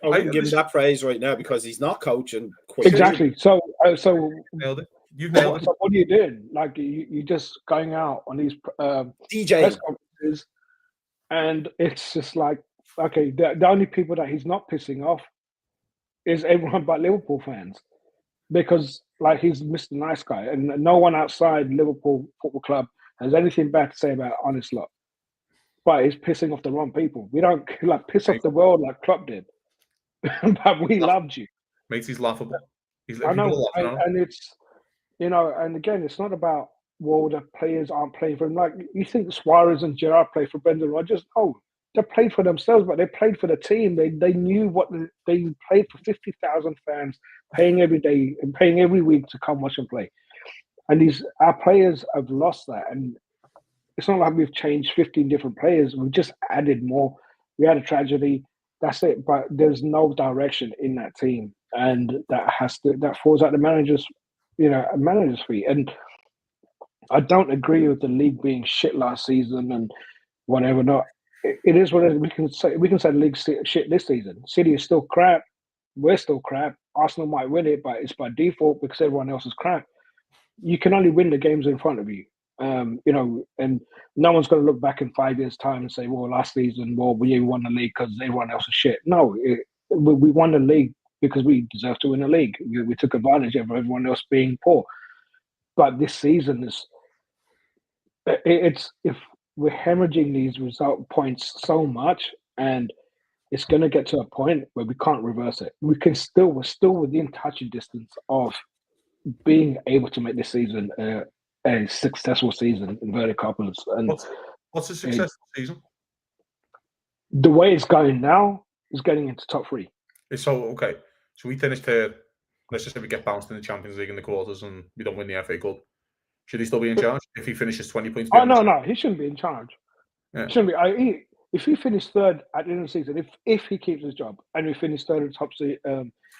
I wouldn't give him that praise right now because he's not coaching. Exactly. So nailed it. You've nailed it. So what are you doing? Like you just going out on these DJ press conferences, and it's just like, okay, the only people that he's not pissing off is everyone but Liverpool fans, because like he's Mr. Nice Guy, and no one outside Liverpool Football Club has anything bad to say about Honest Lot. But he's pissing off the wrong people. We don't piss off the world like Klopp did, but we loved you. Makes he's laughable. I know, and it's and again, it's not about the players aren't playing for him. Like, you think Suarez and Gerrard play for Brendan Rodgers? No, they played for themselves, but they played for the team. They knew they played for 50,000 fans, paying every day and paying every week to come watch and play. And our players have lost that. And it's not like we've changed 15 different players. We've just added more. We had a tragedy. That's it. But there's no direction in that team, and that falls at the manager's feet. And I don't agree with the league being shit last season and whatever. Not. It is what it is. We can say the league's shit this season. City is still crap. We're still crap. Arsenal might win it, but it's by default because everyone else is crap. You can only win the games in front of you. And no one's going to look back in 5 years' time and say, well, last season, we won the league because everyone else is shit. No, we won the league because we deserve to win the league. We took advantage of everyone else being poor. But this season if we're hemorrhaging these result points so much, and it's going to get to a point where we can't reverse it. We're still within touching distance of being able to make this season a successful season, inverted commas. And what's a successful season? The way it's going now is getting into top 3. So okay, so we finished third. Let's just say we get bounced in the Champions League in the quarters and we don't win the FA Cup. Should he still be in charge if he finishes 20 points? Oh no, he shouldn't be in charge. Yeah. He shouldn't be. If he finished third at the end of the season, if he keeps his job and we finish third in the top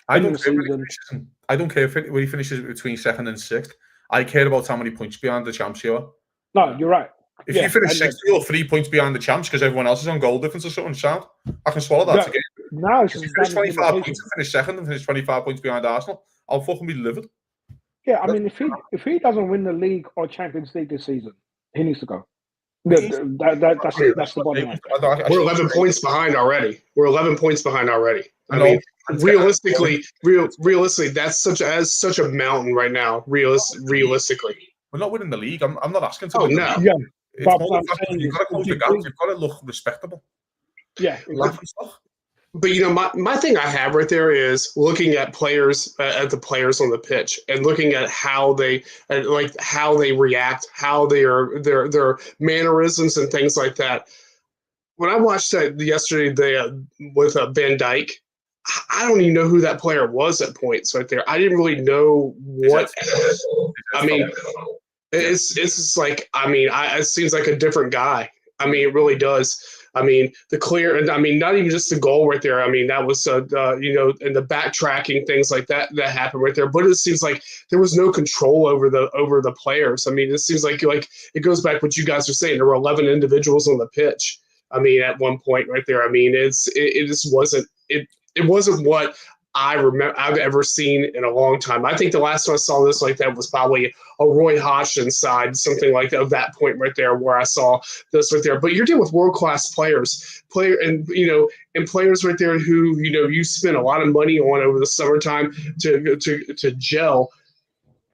I don't care when he finishes between 2nd and 6th. I care about how many points behind the champs you are. No, you're right. If you finish 6th, you're 3 points behind the champs because everyone else is on goal difference or something. Sound? I can swallow that again. No, if you finish 25 points and finish 2nd and finish 25 points behind Arsenal, I'll fucking be livid. Yeah, I mean, if he doesn't win the league or Champions League this season, he needs to go. That's the bottom line. We're 11 points behind already. I mean, realistically, that's such a mountain right now. Realistically, we're not winning the league. I'm not asking to. Oh no. Yeah, it's more the fact that you've got to close the gap. You've got to look respectable. Yeah, But my thing I have right there is looking at players at the players on the pitch and looking at how they react, how their mannerisms and things like that. When I watched that yesterday with Van Dijk, I don't even know who that player was at points right there. I didn't really know what. I mean, it's just like it seems like a different guy. I mean, it really does. I mean, not even just the goal right there. I mean, that was, and the backtracking, things like that happened right there. But it seems like there was no control over the players. I mean, it seems like it goes back to what you guys are saying. There were 11 individuals on the pitch. I mean, at one point right there. I mean, it just wasn't what I've ever seen in a long time. I think the last time I saw this like that was probably a Roy Hodgson side, something like that, of that point right there where I saw this right there. But you're dealing with world-class players and players right there who, you spend a lot of money on over the summertime to gel.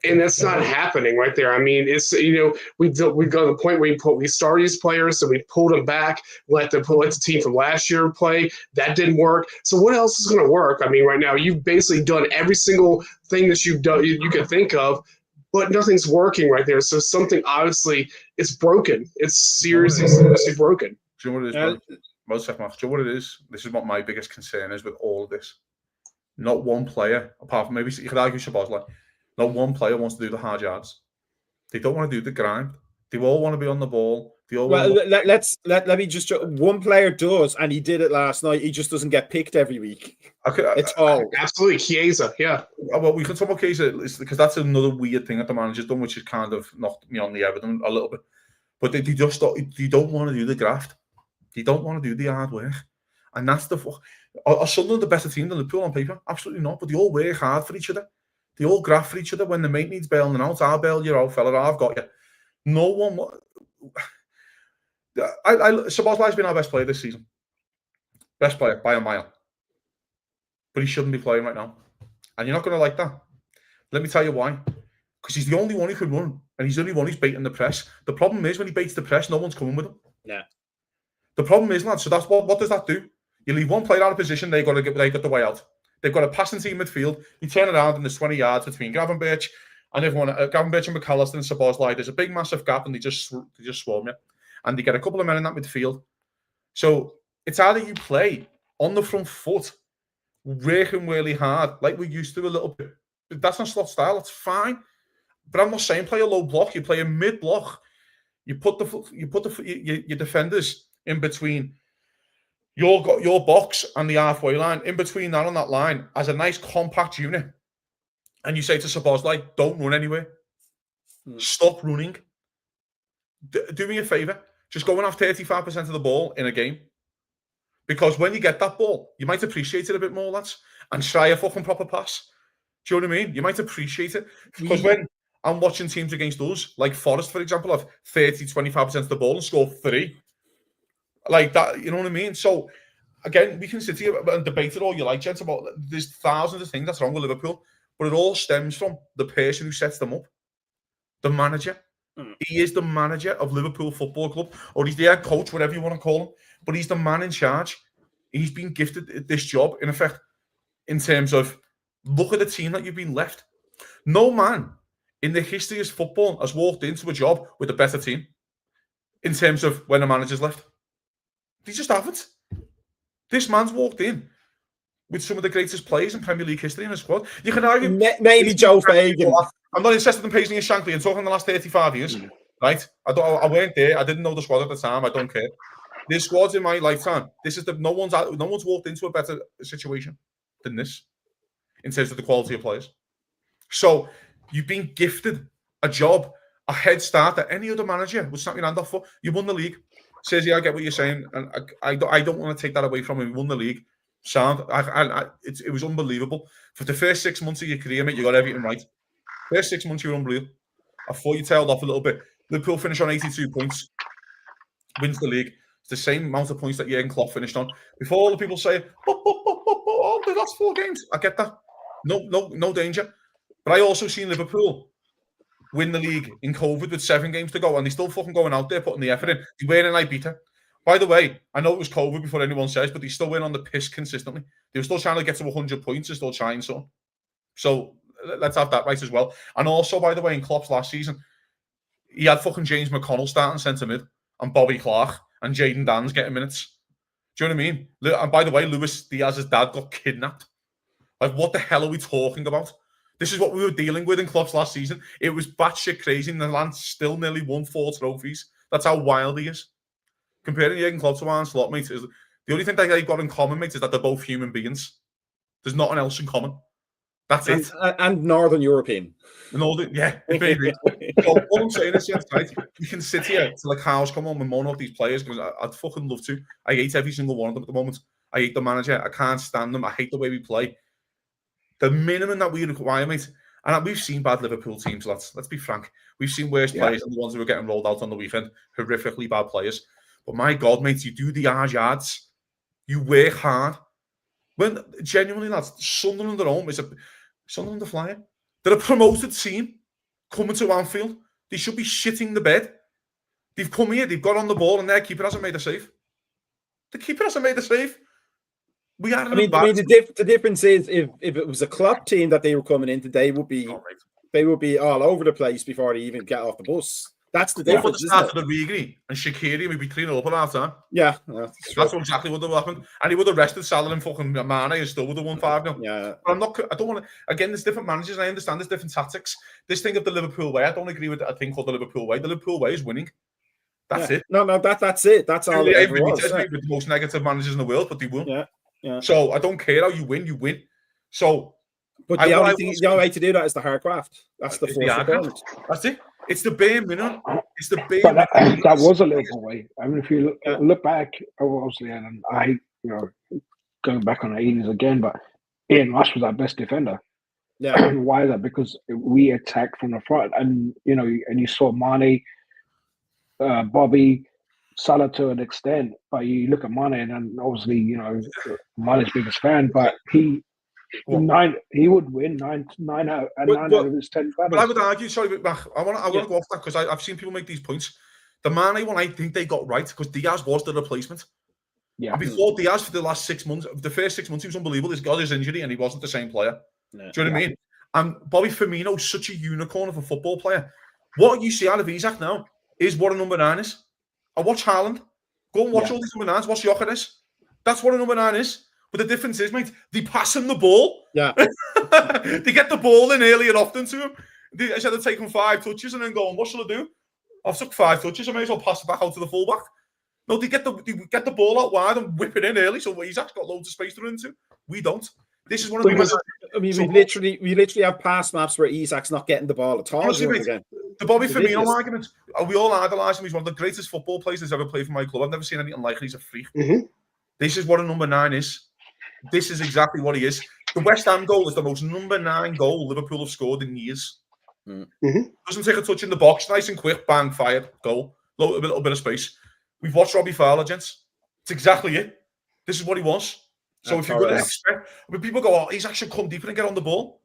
And that's not happening right there. I mean, it's we've got to the point where we started these players, and we pulled them back, let the team from last year play. That didn't work. So what else is going to work? I mean, right now you've basically done every single thing that you've done you could think of, but nothing's working right there. So something obviously it's broken. It's seriously broken. Do you know what it is? Do you know what it is? This is what my biggest concern is with all of this. Not one player, apart from maybe you could argue Szoboszlai. Not one player wants to do the hard yards. They don't want to do the grind. They all want to be on the ball. Let me just. One player does, and he did it last night. He just doesn't get picked every week. It's all absolutely Chiesa. Yeah. Well, we can talk about Chiesa because that's another weird thing that the manager's done, which has kind of knocked me on the evidence a little bit. But they don't want to do the graft. They don't want to do the hard work, and that's are Sunderland the better team than Liverpool on paper? Absolutely not. But they all work hard for each other. They all graft for each other. When the mate needs bailing out, I'll bail you out, fella. I've got you. No one. Szoboszlai's been our best player this season. Best player by a mile. But he shouldn't be playing right now. And you're not going to like that. Let me tell you why. Because he's the only one who can run. And he's the only one who's baiting the press. The problem is when he baits the press, no one's coming with him. Yeah. The problem is, lads, so that's what does that do? You leave one player out of position, they got the way out. They've got a passing team midfield. You turn around and there's 20 yards between Gravenberch and everyone. Gravenberch and McAllister and Szoboszlai. There's a big, massive gap, and they just swarm you. And they get a couple of men in that midfield. So It's either you play on the front foot, working really hard, like we used to a little bit. But that's not Slot style. It's fine. But I'm not saying play a low block. You play a mid block. You put your defenders in between your box and the halfway line, in between that and that line, as a nice compact unit. And you say to Szoboszlai, don't run anywhere. Stop running. Do me a favour. Just go and have 35% of the ball in a game. Because when you get that ball, you might appreciate it a bit more, lads, and try a fucking proper pass. Do you know what I mean? You might appreciate it. Because when I'm watching teams against us, like Forest, for example, have 25% of the ball and score 3. Like that, you know what I mean? So, again, we can sit here and debate it all you like, gents, about there's thousands of things that's wrong with Liverpool, but it all stems from the person who sets them up, the manager. He is the manager of Liverpool Football Club, or he's the head coach, whatever you want to call him, but he's the man in charge. He's been gifted this job, in effect, in terms of, look at the team that you've been left. No man in the history of football has walked into a job with a better team in terms of when the manager's left. They just haven't. This man's walked in with some of the greatest players in Premier League history in his squad. You can argue... Maybe Joe Fagan. I'm not interested in Paisley and Shankly. I'm talking the last 35 years, right? I weren't there. I didn't know the squad at the time. I don't care. There's squads in my lifetime. No one's walked into a better situation than this in terms of the quality of players. So you've been gifted a job, a head start that any other manager would snap your hand off for. You won the league. Says, yeah, I get what you're saying, and I don't want to take that away from him. He won the league. Sound. It was unbelievable. For the first 6 months of your career, mate, you got everything right. First 6 months, you were unbelievable. I thought you tailed off a little bit. Liverpool finished on 82 points. Wins the league. It's the same amount of points that Jurgen Klopp finished on. Before all the people say, oh, the last 4 games. I get that. No danger. But I also seen Liverpool win the league in COVID with 7 games to go, and they're still fucking going out there putting the effort in. They were in Ibiza. By the way, I know it was COVID before anyone says, but they still went on the piss consistently. They were still trying to get to 100 points and still trying so. So let's have that right as well. And also, by the way, in Klopp's last season, he had fucking James McConnell starting centre mid and Bobby Clark and Jayden Danns getting minutes. Do you know what I mean? And by the way, Luis Diaz's dad got kidnapped. Like, what the hell are we talking about? This is what we were dealing with in Klopp's last season. It was batshit crazy, and the lad still nearly won 4 trophies. That's how wild he is. Comparing Jurgen Klopp to Arne Slot, mate, is the only thing that they've got in common, mate, is that they're both human beings. There's nothing else in common. That's it. And Northern European. Yeah, maybe. So what I'm saying is, right, you can sit here till like cows come home and moan off these players, because I'd fucking love to. I hate every single one of them at the moment. I hate the manager. I can't stand them. I hate the way we play. The minimum that we require, mate, and we've seen bad Liverpool teams, let's be frank. We've seen worse players than the ones who were getting rolled out on the weekend. Horrifically bad players. But my God, mate, you do the hard yards. You work hard. When genuinely, lads, Sunderland at home is Sunderland are flying. They're a promoted team coming to Anfield. They should be shitting the bed. They've come here, they've got on the ball, and their keeper hasn't made a save. The keeper hasn't made a save. We are. The difference is if it was a Klopp team that they were coming into, they would be all over the place before they even get off the bus. That's the difference. After the Rigri and Shaqiri, we'd be 3-0 up at half time. Yeah, that's exactly what would have happened. And he would have rested Salah and fucking Mane and still would have won 5-0. Yeah. But I don't want to. Again, there's different managers. And I understand there's different tactics. This thing of the Liverpool way, I don't agree with that thing called the Liverpool way. The Liverpool way is winning. That's it. No, that's it. That's all. Everybody tells me with the most negative managers in the world, but they won. Yeah. So I don't care how you win. You win. So. But the only way to do that is the hard craft. That's the force. That's it. It's the bare minimum. It's the bare minimum. That was a Liverpool way. I mean, if you look back, obviously, and I, going back on the 80s again, but Ian Rush was our best defender. Yeah. Why is that? Because we attacked from the front, and you saw Mane, Bobby, Salah to an extent, but you look at Mane, and obviously, Mane's biggest fan, but he would win 9 out of his 10 battles. But I would argue, sorry, but I want to go off that because I've seen people make these points. The Mane one, I think they got right because Diaz was the replacement. Yeah. And before Diaz, for the last 6 months, the first 6 months, he was unbelievable. He's got his injury and he wasn't the same player. Yeah. Do you know what I mean? And Bobby Firmino's such a unicorn of a football player. What you see out of Isaac now is what a number 9 is. I watch Haaland. Go and watch all these number 9s. Watch Gyökeres. That's what a number 9 is. But the difference is, mate, they pass him the ball. Yeah. They get the ball in early and often to him. Instead of taking 5 touches and then going, what shall I do? I've took 5 touches, I may as well pass it back out to the fullback. No, they get the ball out wide and whip it in early, so he's actually got loads of space to run into. We don't. This is one of the... we literally have pass maps where Isak's not getting the ball at all. Honestly, mate, the Bobby Firmino argument, we all idolise him. He's one of the greatest football players that's ever played for my club. I've never seen anything like it. He's a freak. Mm-hmm. This is what a number 9 is. This is exactly what he is. The West Ham goal is the most number 9 goal Liverpool have scored in years. Mm-hmm. Doesn't take a touch in the box, nice and quick, bang, fired, goal. A little bit of space. We've watched Robbie Fowler, gents. It's exactly it. This is what he was. So if you're going to expect, when people go, oh, Isak should come deeper and get on the ball.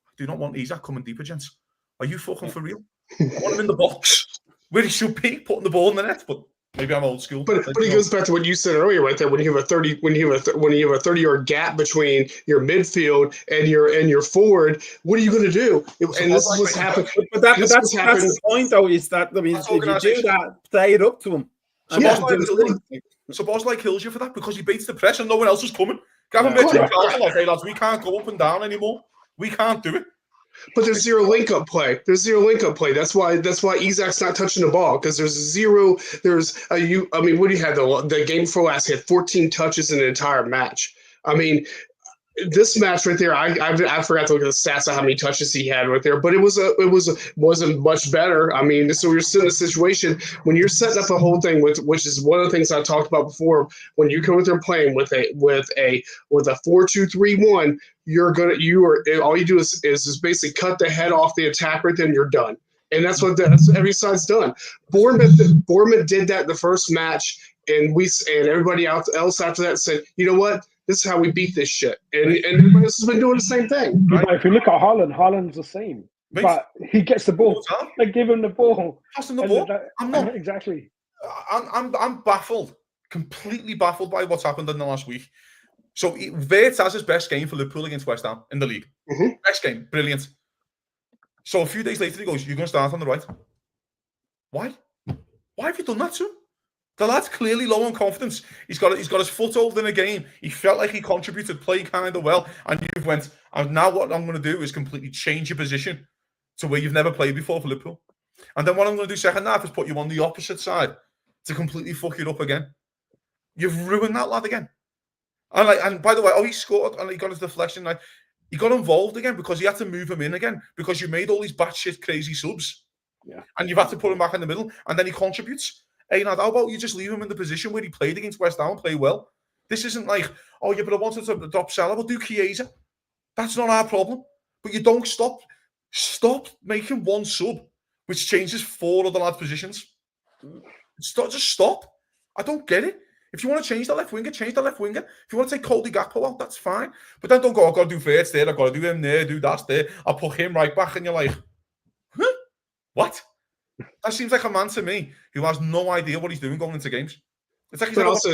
I do not want Isak coming deeper, gents. Are you fucking for real? I want him in the box where he should be, putting the ball in the net. But maybe I'm old school. But it goes back to what you said earlier, right there. When you have a 30-yard gap between your midfield and your forward, what are you going to do? And this is what's happened. But that's the point, though. Is that if you do that, play it up to him. So kills you for that because he beats the press and no one else is coming. Gavin Mitchell like, hey lads, we can't go up and down anymore. We can't do it. But there's zero link-up play. That's why Isak's not touching the ball because there's zero. I mean, what do you have? The game before last, he had 14 touches in an entire match. I mean, this match right there, I forgot to look at the stats of how many touches he had right there, but it wasn't much better. I mean, so you're still in a situation when you're setting up a whole thing which is one of the things I talked about before. When you come with their playing with a 4-2-3-1, all you do is just basically cut the head off the attack right there, and you're done. And that's every side's done. Bournemouth did that the first match, and everybody else after that said, you know what? This is how we beat this shit. And everybody else has been doing the same thing. Right? If you look at Haaland's the same. Right. But he gets the ball. They give him the ball. Passing the ball. I'm not. Exactly. I'm baffled. Completely baffled by what's happened in the last week. So Wirtz has his best game for Liverpool against West Ham in the league. Mm-hmm. Best game. Brilliant. So a few days later he goes, you're going to start on the right. Why? Why have you done that to him? The lad's clearly low on confidence. He's got his foothold in a game. He felt like he contributed, played kind of well, and you've went, and now what I'm going to do is completely change your position to where you've never played before for Liverpool. And then what I'm going to do second half is put you on the opposite side to completely fuck it up again. You've ruined that lad again. And by the way, he scored and he got his deflection. He got involved again because he had to move him in again because you made all these batshit crazy subs. Yeah. And you've had to put him back in the middle, and then he contributes. Hey, now, how about you just leave him in the position where he played against West Ham and play well? This isn't like, oh, yeah, but I wanted to drop Salah, but do Chiesa. That's not our problem. But you don't stop making one sub, which changes 4 other lads' positions. Just stop. I don't get it. If you want to change the left winger, change the left winger. If you want to take Cody Gakpo out, that's fine. But then don't go, I've got to do Wirtz there, I've got to do him there, do that there. I'll put him right back, and you're like, huh? What? That seems like a man to me who has no idea what he's doing going into games. It's like also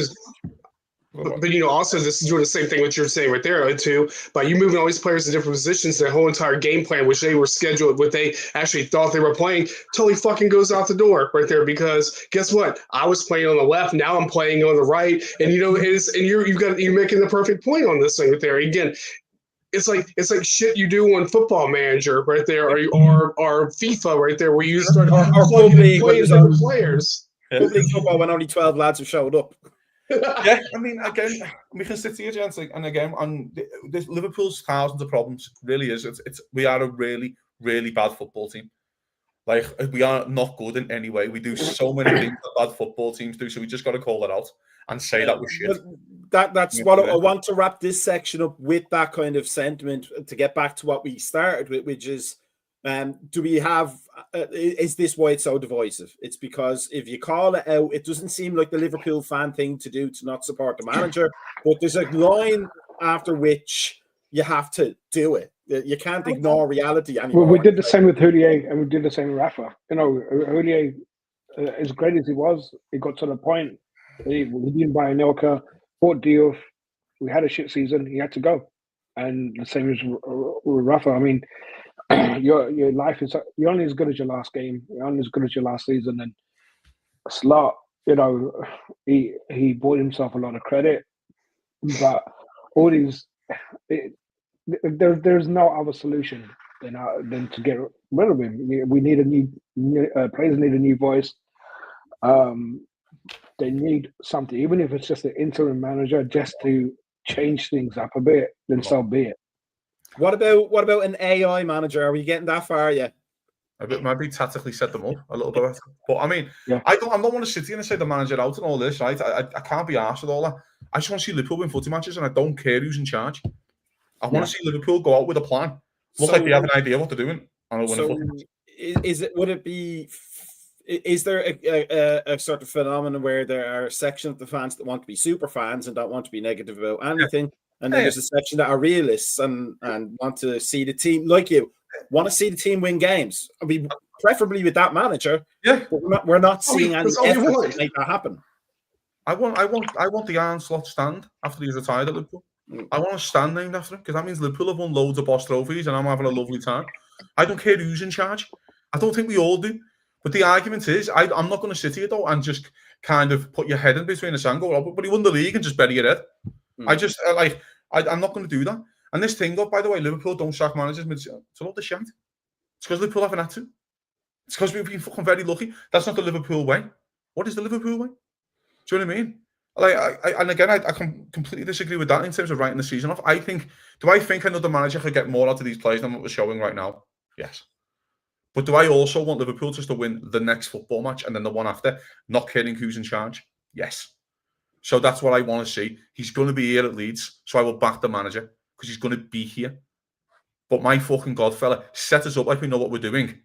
this is doing the same thing what you're saying right there too. By you moving all these players in different positions, their whole entire game plan, which they were scheduled, what they actually thought they were playing, totally fucking goes out the door right there. Because guess what? I was playing on the left, now I'm playing on the right, and you're making the perfect point on this thing right there. Again, it's like shit you do on Football Manager right there, or FIFA right there, where you start playing different players. Public football when only 12 lads have showed up. Yeah, I mean, again, we can sit here, gents, and again, this Liverpool's thousands of problems. Really is. We are a really, really bad football team. Like, we are not good in any way. We do so many things that bad football teams do, so we just got to call it out and say that we're shit. That's what I want to wrap this section up with, that kind of sentiment, to get back to what we started with, which is, do we have, is this why it's so divisive? It's because if you call it out, it doesn't seem like the Liverpool fan thing to do to not support the manager, but there's a line after which you have to do it. You can't ignore reality anymore. Well, we did the same with Houllier, and we did the same with Rafa. You know, Houllier, as great as he was, he got to the point. We didn't buy Anelka, bought Diouf. We had a shit season. He had to go. And the same as with Rafa. I mean, your life is, you're only as good as your last game. You're only as good as your last season. And Slot, you know, he bought himself a lot of credit. But all these, there's no other solution than to get rid of him. We need a new players need a new voice. They need something, even if it's just an interim manager, just to change things up a bit. Then so be it. What about an AI manager? Are we getting that far yet? Maybe tactically set them up a little bit, but I mean, I don't want to sit here and say the manager out and all this, right? I can't be arsed with all that. I just want to see Liverpool win footy matches, and I don't care who's in charge. I want to see Liverpool go out with a plan. Look like they have an idea what they're doing. Is there a sort of phenomenon where there are a section of the fans that want to be super fans and don't want to be negative about anything, and then there's a section that are realists and want to see the team, like you, want to see the team win games? I mean, preferably with that manager. Yeah, but we're not seeing any effort to make that happen. I want the Iron Slot stand after he's retired at Liverpool. I want a stand named after him because that means Liverpool have won loads of Boss trophies and I'm having a lovely time. I don't care who's in charge. I don't think we all do. But the argument is, I'm not going to sit here though and just kind of put your head in between the sand, go, but he won the league and just bury your head. I'm not going to do that. And this thing, by the way, Liverpool don't sack managers. It's a lot of shite. It's because Liverpool haven't had to. It's because we've been fucking very lucky. That's not the Liverpool way. What is the Liverpool way? Do you know what I mean? I can completely disagree with that in terms of writing the season off. Do I think another manager could get more out of these players than what we're showing right now? Yes. But do I also want Liverpool just to win the next football match and then the one after, not caring who's in charge? Yes. So that's what I want to see. He's going to be here at Leeds, so I will back the manager because he's going to be here. But my fucking God, fella, set us up like we know what we're doing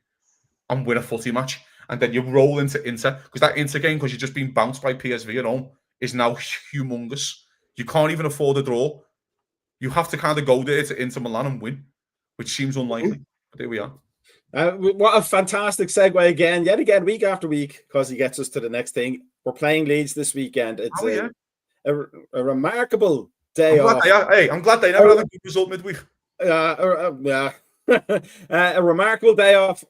and win a footy match. And then you roll into Inter, because that Inter game, because you've just been bounced by PSV at home, is now humongous. You can't even afford a draw. You have to kind of go there to Inter Milan and win, which seems unlikely. But there we are. What a fantastic segue again, yet again, week after week, because he gets us to the next thing. We're playing Leeds this weekend. It's a remarkable day off. I'm glad they never had a good result midweek. A remarkable day off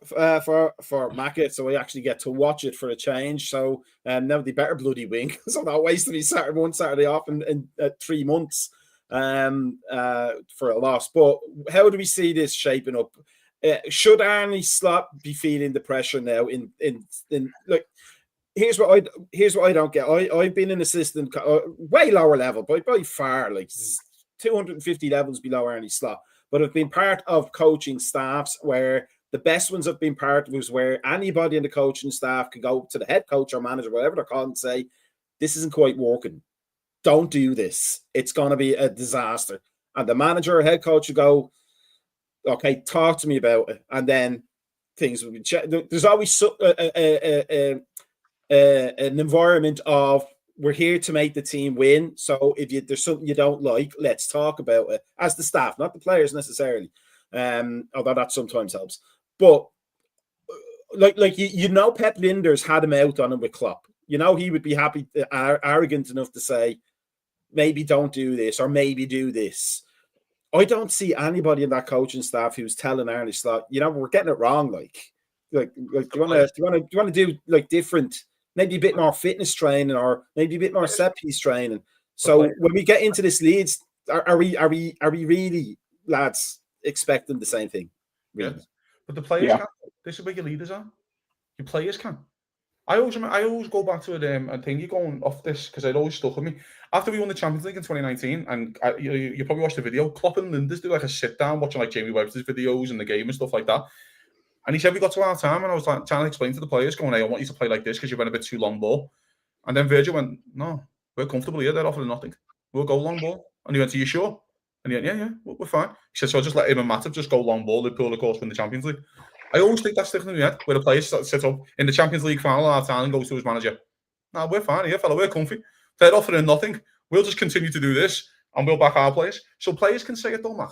for Mackett, so we actually get to watch it for a change. So now they better bloody win, so not wasting me one Saturday off in 3 months for a loss. But how do we see this shaping up? Should Arne Slot be feeling the pressure now? Like, here's what I don't get. I've been an assistant, way lower level, by far, like 250 levels below Arne Slot. But I've been part of coaching staffs where the best ones I've been part of was where anybody in the coaching staff could go to the head coach or manager, whatever they're called, and say, this isn't quite working. Don't do this. It's going to be a disaster. And the manager or head coach would go, okay, talk to me about it. And then things will be checked. There's always an environment of, we're here to make the team win. So if there's something you don't like, let's talk about it as the staff, not the players necessarily. Although that sometimes helps. But Pep Linders had him out on him with Klopp. He would be happy, arrogant enough to say, maybe don't do this or maybe do this. I don't see anybody in that coaching staff who's telling Arne Slot, we're getting it wrong. Do you want to do like different? Maybe a bit more fitness training or maybe a bit more set piece training. So when we get into this Leeds, are we really, lads, expecting the same thing? Really? Yeah. But the players can't. This is where your leaders are. Your players can. I always go back to a thing. You're going off this because it always stuck with me. After we won the Champions League in 2019, and you probably watched the video, Klopp and Linders do like a sit down watching like Jamie Webster's videos and the game and stuff like that. And he said we got to our time, and I was trying to explain to the players, going, "Hey, I want you to play like this because you went a bit too long ball." And then Virgil went, "No, we're comfortable here. They're offering nothing. We'll go long ball." And he went, "Are you sure?" And he went, "Yeah, we're fine." He said, "So I'll just let him and Matip just go long ball. Liverpool, of course, win the Champions League." I always think that's sticking in my head, where the players sit up in the Champions League final at our time and goes to his manager, "No, we're fine here, fella. We're comfy. They're offering nothing. We'll just continue to do this, and we'll back our players." So players can say it, don't Mac.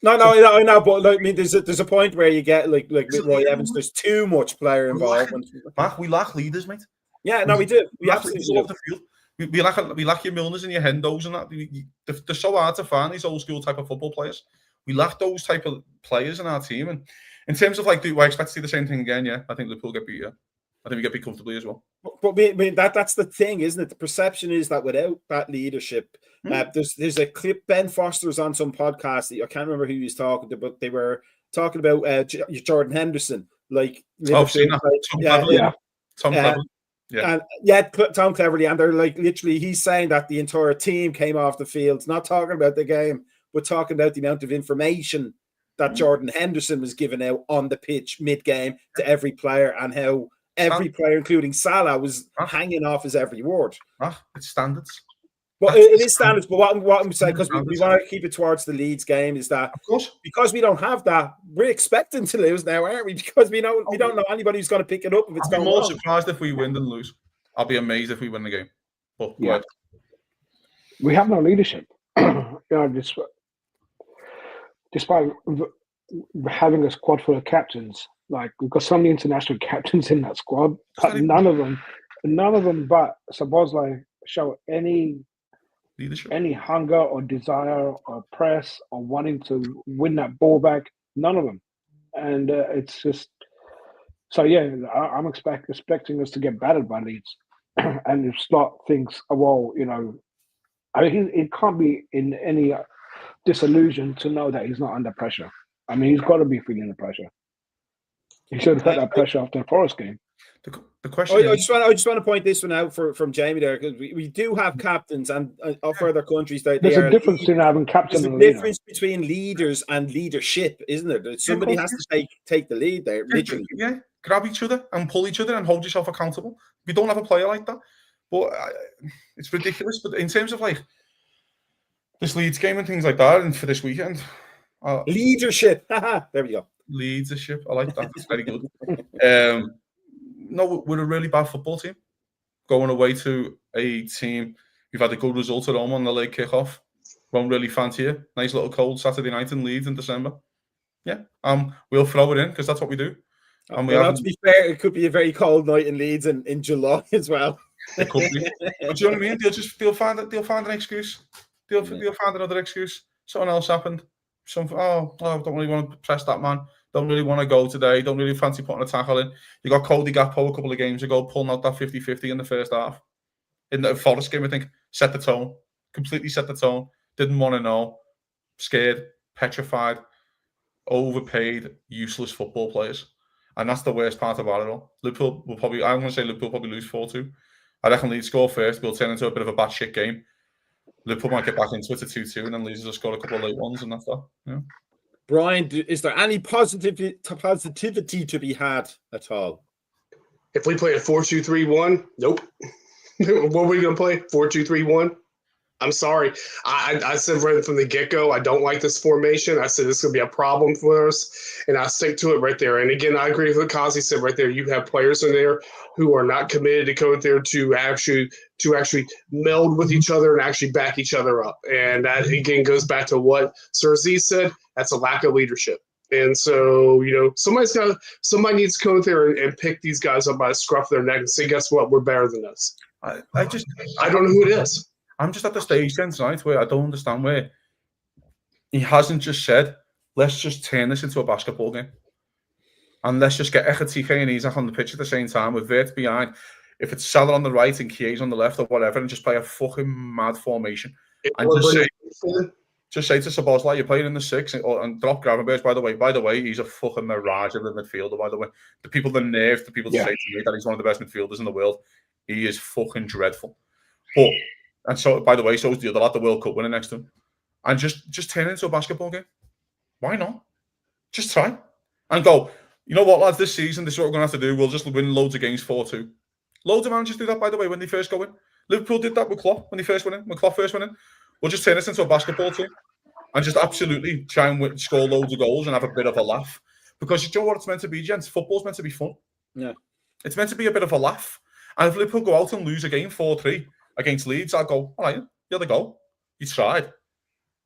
No, I know, but I mean, there's a point where you get like with Roy Evans. There's too much player involvement. Mac, we lack leaders, mate. Yeah, no, we do. We absolutely do. Off the field. We lack your Milners and your Hendos and that. They're so hard to find, these old school type of football players. We lack those type of players in our team. And in terms of do I expect to see the same thing again? Yeah, I think Liverpool get beat. Yeah, I think we get beat comfortably as well. But that's the thing, isn't it? The perception is that without that leadership, there's a clip. Ben Foster's on some podcast. I can't remember who he was talking to, but they were talking about Jordan Henderson, like I've seen that. Tom Cleverley. Tom Cleverley, and they're like literally, he's saying that the entire team came off the field, not talking about the game, but talking about the amount of information that Jordan Henderson was giving out on the pitch mid-game to every player, and how every player, including Salah, was hanging off his every word. It's standards. Well, it is standards, but what I'm saying, because we want to keep it towards the Leeds game, is that because we don't have that, we're expecting to lose now, aren't we? Because we don't know anybody who's going to pick it up if it's going more wrong. Surprised if we win than lose. I'll be amazed if we win the game. But we have no leadership. Despite having a squad full of captains, like we've got so many international captains in that squad, but none of them but Szoboszlai show any leadership, any hunger or desire or press or wanting to win that ball back. None of them, and it's just so. Yeah, I'm expecting us to get battered by Leeds, and if Slot thinks, well, I mean, it can't be in any disillusion to know that he's not under pressure. I mean, he's got to be feeling the pressure. He should have felt that pressure after the Forest game. The question I just want to point this one out from Jamie there, because we do have captains and of other countries that there's a difference between having captains. There's a difference between leaders and leadership, isn't there? That somebody has to take the lead there, literally. Yeah, grab each other and pull each other and hold yourself accountable. We don't have a player like that, but it's ridiculous. But in terms of like this Leeds game and things like that, and for this weekend, leadership. There we go. Leadership. I like that. It's very good. No, we're a really bad football team. Going away to a team who've had a good result at home on the late kickoff. Won't really fancy it. Nice little cold Saturday night in Leeds in December. Yeah, we'll throw it in because that's what we do. And to be fair, it could be a very cold night in Leeds in July as well. It could be. But you know what I mean? They'll find an excuse. They'll find another excuse. Something else happened. I don't really want to press that man. Don't really want to go today. Don't really fancy putting a tackle in. You got Cody Gakpo a couple of games ago pulling out that 50-50 in the first half. In the Forest game, I think, set the tone. Completely set the tone. Didn't want to know. Scared. Petrified. Overpaid. Useless football players. And that's the worst part about it all. Liverpool will probably lose 4-2. I reckon Leeds score first. We'll turn into a bit of a batshit game. Liverpool might get back into it to 2-2 and then Leeds will score a couple of late ones and that's that. Yeah. Brian, is there any positivity to be had at all? If we play a 4-2-3-1, nope. What are we going to play? 4-2-3-1? I'm sorry. I said right from the get-go, I don't like this formation. I said this is going to be a problem for us, and I stick to it right there. And again, I agree with what Kazi said right there. You have players in there who are not committed to go there to actually meld with each other and actually back each other up. And that, again, goes back to what Sir Z said. That's a lack of leadership. And so, somebody needs to go there and pick these guys up by the scruff of their neck and say, guess what? We're better than us. I don't know who it is. I'm just at the stage then tonight where I don't understand where he hasn't just said, let's just turn this into a basketball game. And let's just get Ekatike and Isaac on the pitch at the same time with Vert behind. If it's Salah on the right and Kies on the left or whatever, and just play a fucking mad formation. And just say to Szoboszlai, you're playing in the 6 and drop Gravenberch, by the way, he's a fucking mirage of a midfielder, by the way. The people that say to me that he's one of the best midfielders in the world, he is fucking dreadful. And so, by the way, so is the other lad, the World Cup winner next to him. And just turn it into a basketball game. Why not? Just try. And go, you know what, lads, this season, this is what we're going to have to do. We'll just win loads of games 4-2. Loads of managers do that, by the way, when they first go in. Liverpool did that with Klopp when they first went in. When Klopp first went in. We'll just turn this into a basketball team. And just absolutely try and score loads of goals and have a bit of a laugh. Because you know what it's meant to be, gents? Football's meant to be fun. Yeah. It's meant to be a bit of a laugh. And if Liverpool go out and lose a game 4-3, against Leeds, I'll go, all right, you had a goal. You tried.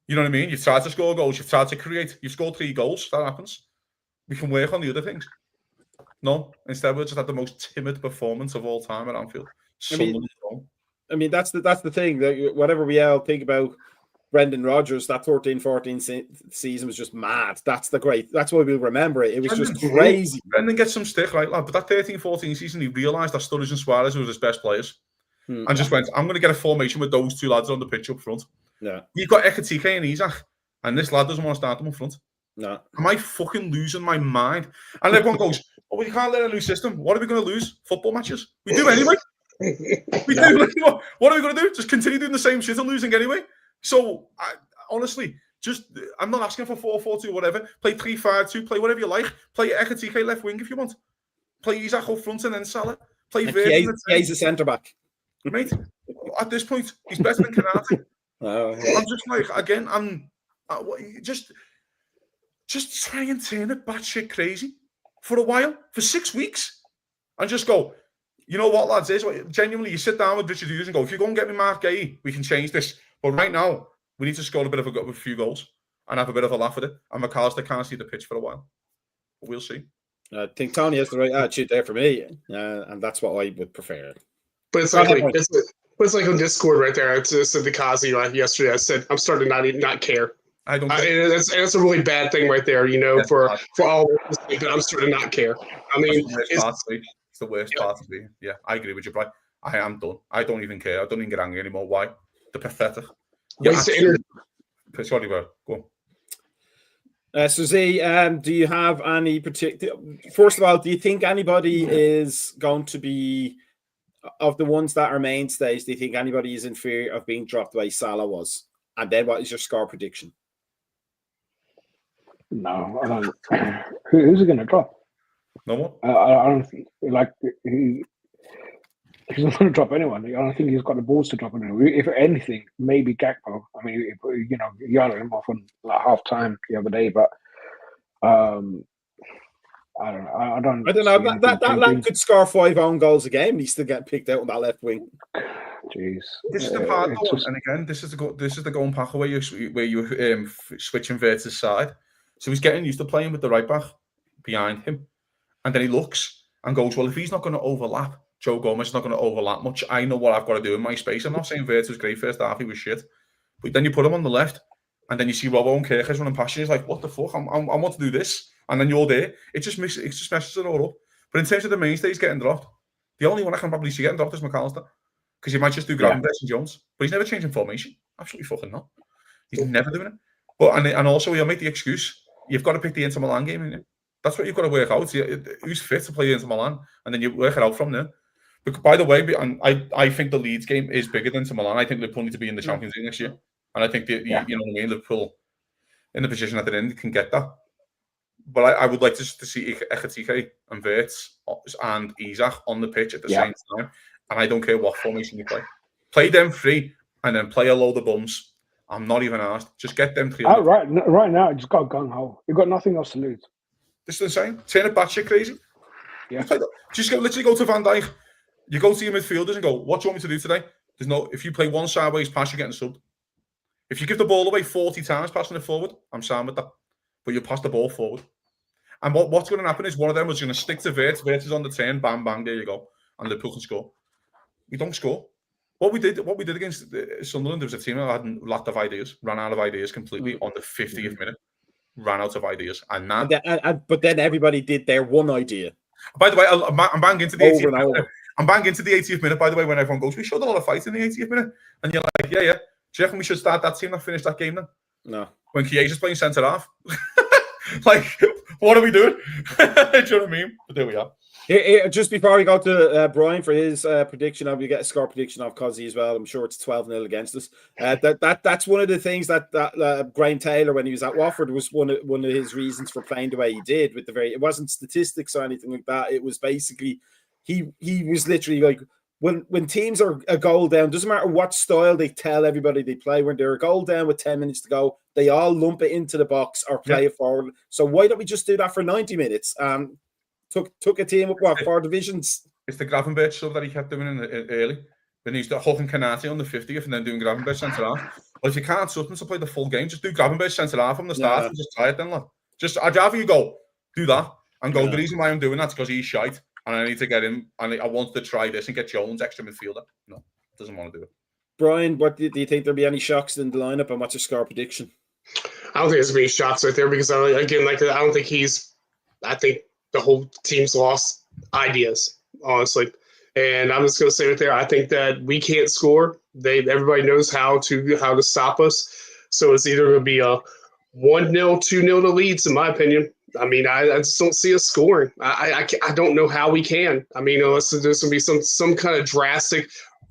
You know what I mean? You've tried to score goals. You've tried to create. You've scored 3 goals. That happens. We can work on the other things. No. Instead, we just had the most timid performance of all time at Anfield. I mean, that's the thing. That whatever we all think about Brendan Rodgers, that 13-14 season was just mad. That's why we'll remember it. It was just crazy. Brendan gets some stick, right, lad? But that 13-14 season, he realised that Sturridge and Suarez were his best players. And just went, I'm going to get a formation with those two lads on the pitch up front. Yeah. You've got Ekitike and Isak, and this lad doesn't want to start them up front. No. Am I fucking losing my mind? And everyone goes, oh, well, you can't let a new system. What are we going to lose? Football matches? We do anyway. We do. What are we going to do? Just continue doing the same shit and losing anyway? So, honestly, I'm not asking for 4-4-2, whatever. Play 3-5-2, play whatever you like. Play Ekitike left wing if you want. Play Isak up front and then Salah. Play Virgil. He's a centre-back. Mate, at this point, he's better than Kanate. I'm just like, again, just try and turn it batshit crazy for a while, for 6 weeks, and just go, you know what, lads, genuinely, you sit down with Richard Hughes and go, if you go and get me Mark Gay, we can change this. But right now, we need to score a few goals and have a bit of a laugh at it. And McAllister can't see the pitch for a while. But we'll see. I think Tony has the right attitude there for me, and that's what I would prefer. But it's like on Discord right there. I said to Kazi yesterday. I said I'm starting to not care. I don't. That's a really bad thing right there. You know, for all of this, but I'm starting to not care. I mean, it's the worst part of me. Yeah, I agree with you, Brian. I am done. I don't even care. I don't even get angry anymore. Why? They're pathetic. Sorry, bro. Go on. So Z, do you have any particular? First of all, do you think anybody is going to be, of the ones that are mainstays, do you think anybody is in fear of being dropped the way Salah was? And then what is your score prediction? No, I don't. Who's it going to drop? No one. I don't think, like, he's not going to drop anyone. I don't think he's got the balls to drop anyone. If anything, maybe Gakpo. I mean, he yelled at him off on like half time the other day, but I don't know. I don't know. That lad could score 5 own goals a game. He's still getting picked out on that left wing. Jeez. This is the part, and again, this is the going pack where you switch Inverter's side. So he's getting used to playing with the right back behind him, and then he looks and goes, well, if he's not going to overlap, Joe Gomez is not going to overlap much. I know what I've got to do in my space. I'm not saying Inverter was great first half; he was shit. But then you put him on the left, and then you see Robbo and Kirkes running past you. He's like, what the fuck? I want to do this. And then you're there. It just messes it all up. But in terms of the mainstays getting dropped, the only one I can probably see getting dropped is McAllister. Because he might just do Gravenberch and Jones. But he's never changing formation. Absolutely fucking not. He's never doing it. But and also he'll make the excuse, you've got to pick the Inter Milan game, innit? That's what you've got to work out. Who's fit to play Inter Milan? And then you work it out from there. But by the way, I think the Leeds game is bigger than Inter Milan. I think Liverpool need to be in the Champions League next year. And I think, you know what I mean, Liverpool, in the position that they're in, can get that. But I would like to see Ekitike and Wirtz and Isak on the pitch at the same time. And I don't care what formation you play. Play them three and then play a load of bums. I'm not even asked. Just get them three. Right now, just got gung-ho. You've got nothing else to lose. This is insane. Turn it batshit crazy. Yeah. Just literally go to Van Dijk. You go to your midfielders and go, what do you want me to do today? If you play one sideways pass, you're getting subbed. If you give the ball away 40 times passing it forward, I'm sound with that. But you pass the ball forward. And what's going to happen is one of them was going to stick to Wirtz. Wirtz is on the turn, bang, bang, there you go. And Liverpool can score. We don't score. What we did against Sunderland, there was a team that had a lot of ideas, ran out of ideas completely on the 50th minute. Ran out of ideas. But then everybody did their one idea. By the way, I'm banging into the 80th minute. I'm banging into the 80th minute, by the way, when everyone goes, we showed a lot of fight in the 80th minute. And you're like, yeah. Do you reckon we should start that team that finished that game then? No. When Kiesa's playing centre half. Like, what are we doing? Do you know what I mean? But there we are. Just before we go to Brian for his prediction, we get a score prediction of Cozzy as well. I'm sure it's 12-0 against us. That's one of the things that Graham Taylor, when he was at Watford, was one of his reasons for playing the way he did. It wasn't statistics or anything like that. It was basically he was literally like, when teams are a goal down, doesn't matter what style they tell everybody they play, when they're a goal down with 10 minutes to go, they all lump it into the box or play it forward. So why don't we just do that for 90 minutes? Took a team up 4 divisions. It's the Gravenberch sub that he kept doing early. Then he used to Hulk and Kanate on the 50th and then doing Gravenberch centre half. Well, if you can't sub them to play the full game, just do Gravenberch centre half from the start and just try it then, lad. I'd rather you go, do that and go, the reason why I'm doing that is because he's shite and I need to get him and I wanted to try this and get Jones extra midfielder. No, doesn't want to do it. Brian, what do you think there'll be any shocks in the lineup, and what's your score prediction? I don't think there's any shots right there because I don't think I think the whole team's lost ideas, honestly. And I'm just going to say right there, I think that we can't score. Everybody knows how to stop us. So it's either going to be a 1-0, 2-0 to Leeds, in my opinion. I mean, I just don't see us scoring. I don't know how we can. I mean, unless there's going to be some kind of drastic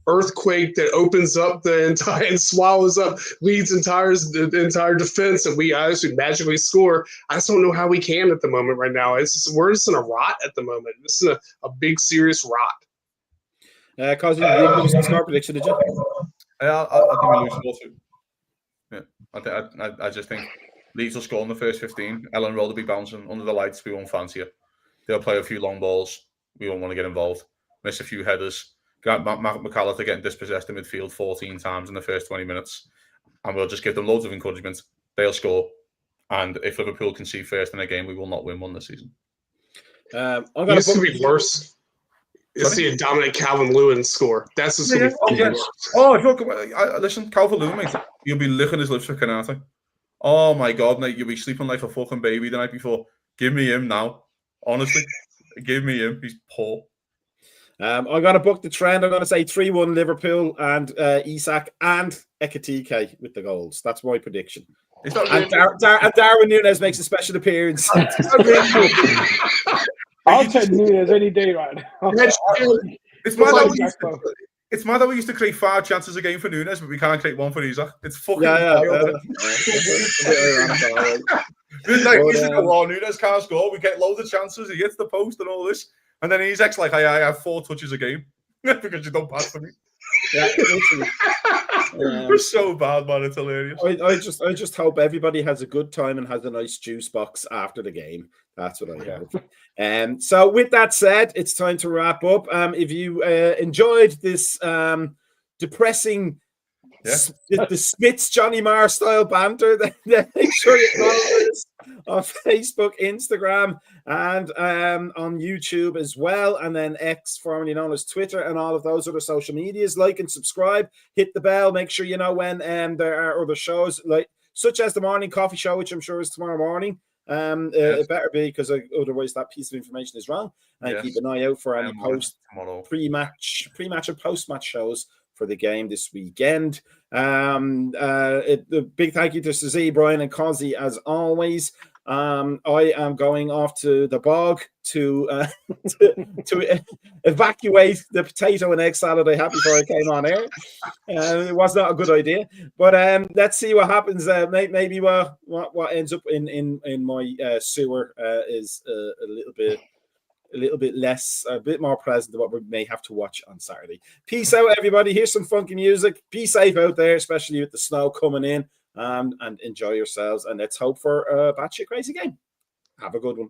earthquake that opens up the entire and swallows up Leeds' the entire defense, and we actually magically score. I just don't know how we can at the moment right now. We're just in a rot at the moment. This is a big, serious rot. Cause you didn't give us a score prediction, did you? I think we lose also. Yeah, I just think Leeds will score in the first 15. Ellen Roll will be bouncing under the lights. We won't fancy it. They'll play a few long balls. We won't want to get involved. Miss a few headers. Matt McAllister getting dispossessed in midfield 14 times in the first 20 minutes. And we'll just give them loads of encouragement. They'll score. And if Liverpool can see first in a game, we will not win one this season. This could be worse. It's the dominant Calvin Lewin score. That's just going to be worse. Oh, look, listen, Calvin Lewin, mate, you'll be licking his lips for Kanate. Oh, my God, mate, you'll be sleeping like a fucking baby the night before. Give me him now. Honestly, give me him. He's poor. I'm going to book the trend. I'm going to say 3-1 Liverpool and Isak and Ekitike with the goals. That's my prediction. And Darwin Núñez makes a special appearance. I'll take Núñez any day right now. It's mad that we used to create 5 chances a game for Núñez, but we can't create one for Isak. It's fucking Núñez can't score. We get loads of chances. He hits the post and all this. And then Isak's like, I have 4 touches a game because you don't pass for me. Yeah, we're so bad, man. It's hilarious. I just hope everybody has a good time and has a nice juice box after the game. That's what I hope. So with that said, it's time to wrap up. If you enjoyed this depressing the Smiths Johnny Marr style banter, then make sure you follow us on Facebook, Instagram, and on YouTube as well, and then X, formerly known as Twitter, and all of those other social medias. Like and subscribe, hit the bell, make sure you know when there are other shows such as the morning coffee show, which I'm sure is tomorrow morning. It better be, because otherwise that piece of information is wrong. And keep an eye out for any pre-match and post-match shows for the game this weekend. A big thank you to Suzie, Brian, and Cozzy as always. I am going off to the bog to evacuate the potato and egg salad I had before I came on air. It was not a good idea, but let's see what happens. Maybe what ends up in my sewer is a little bit less, a bit more present than what we may have to watch on Saturday. Peace out, everybody. Here's some funky music. Be safe out there, especially with the snow coming in, and enjoy yourselves. And let's hope for a batshit crazy game. Have a good one.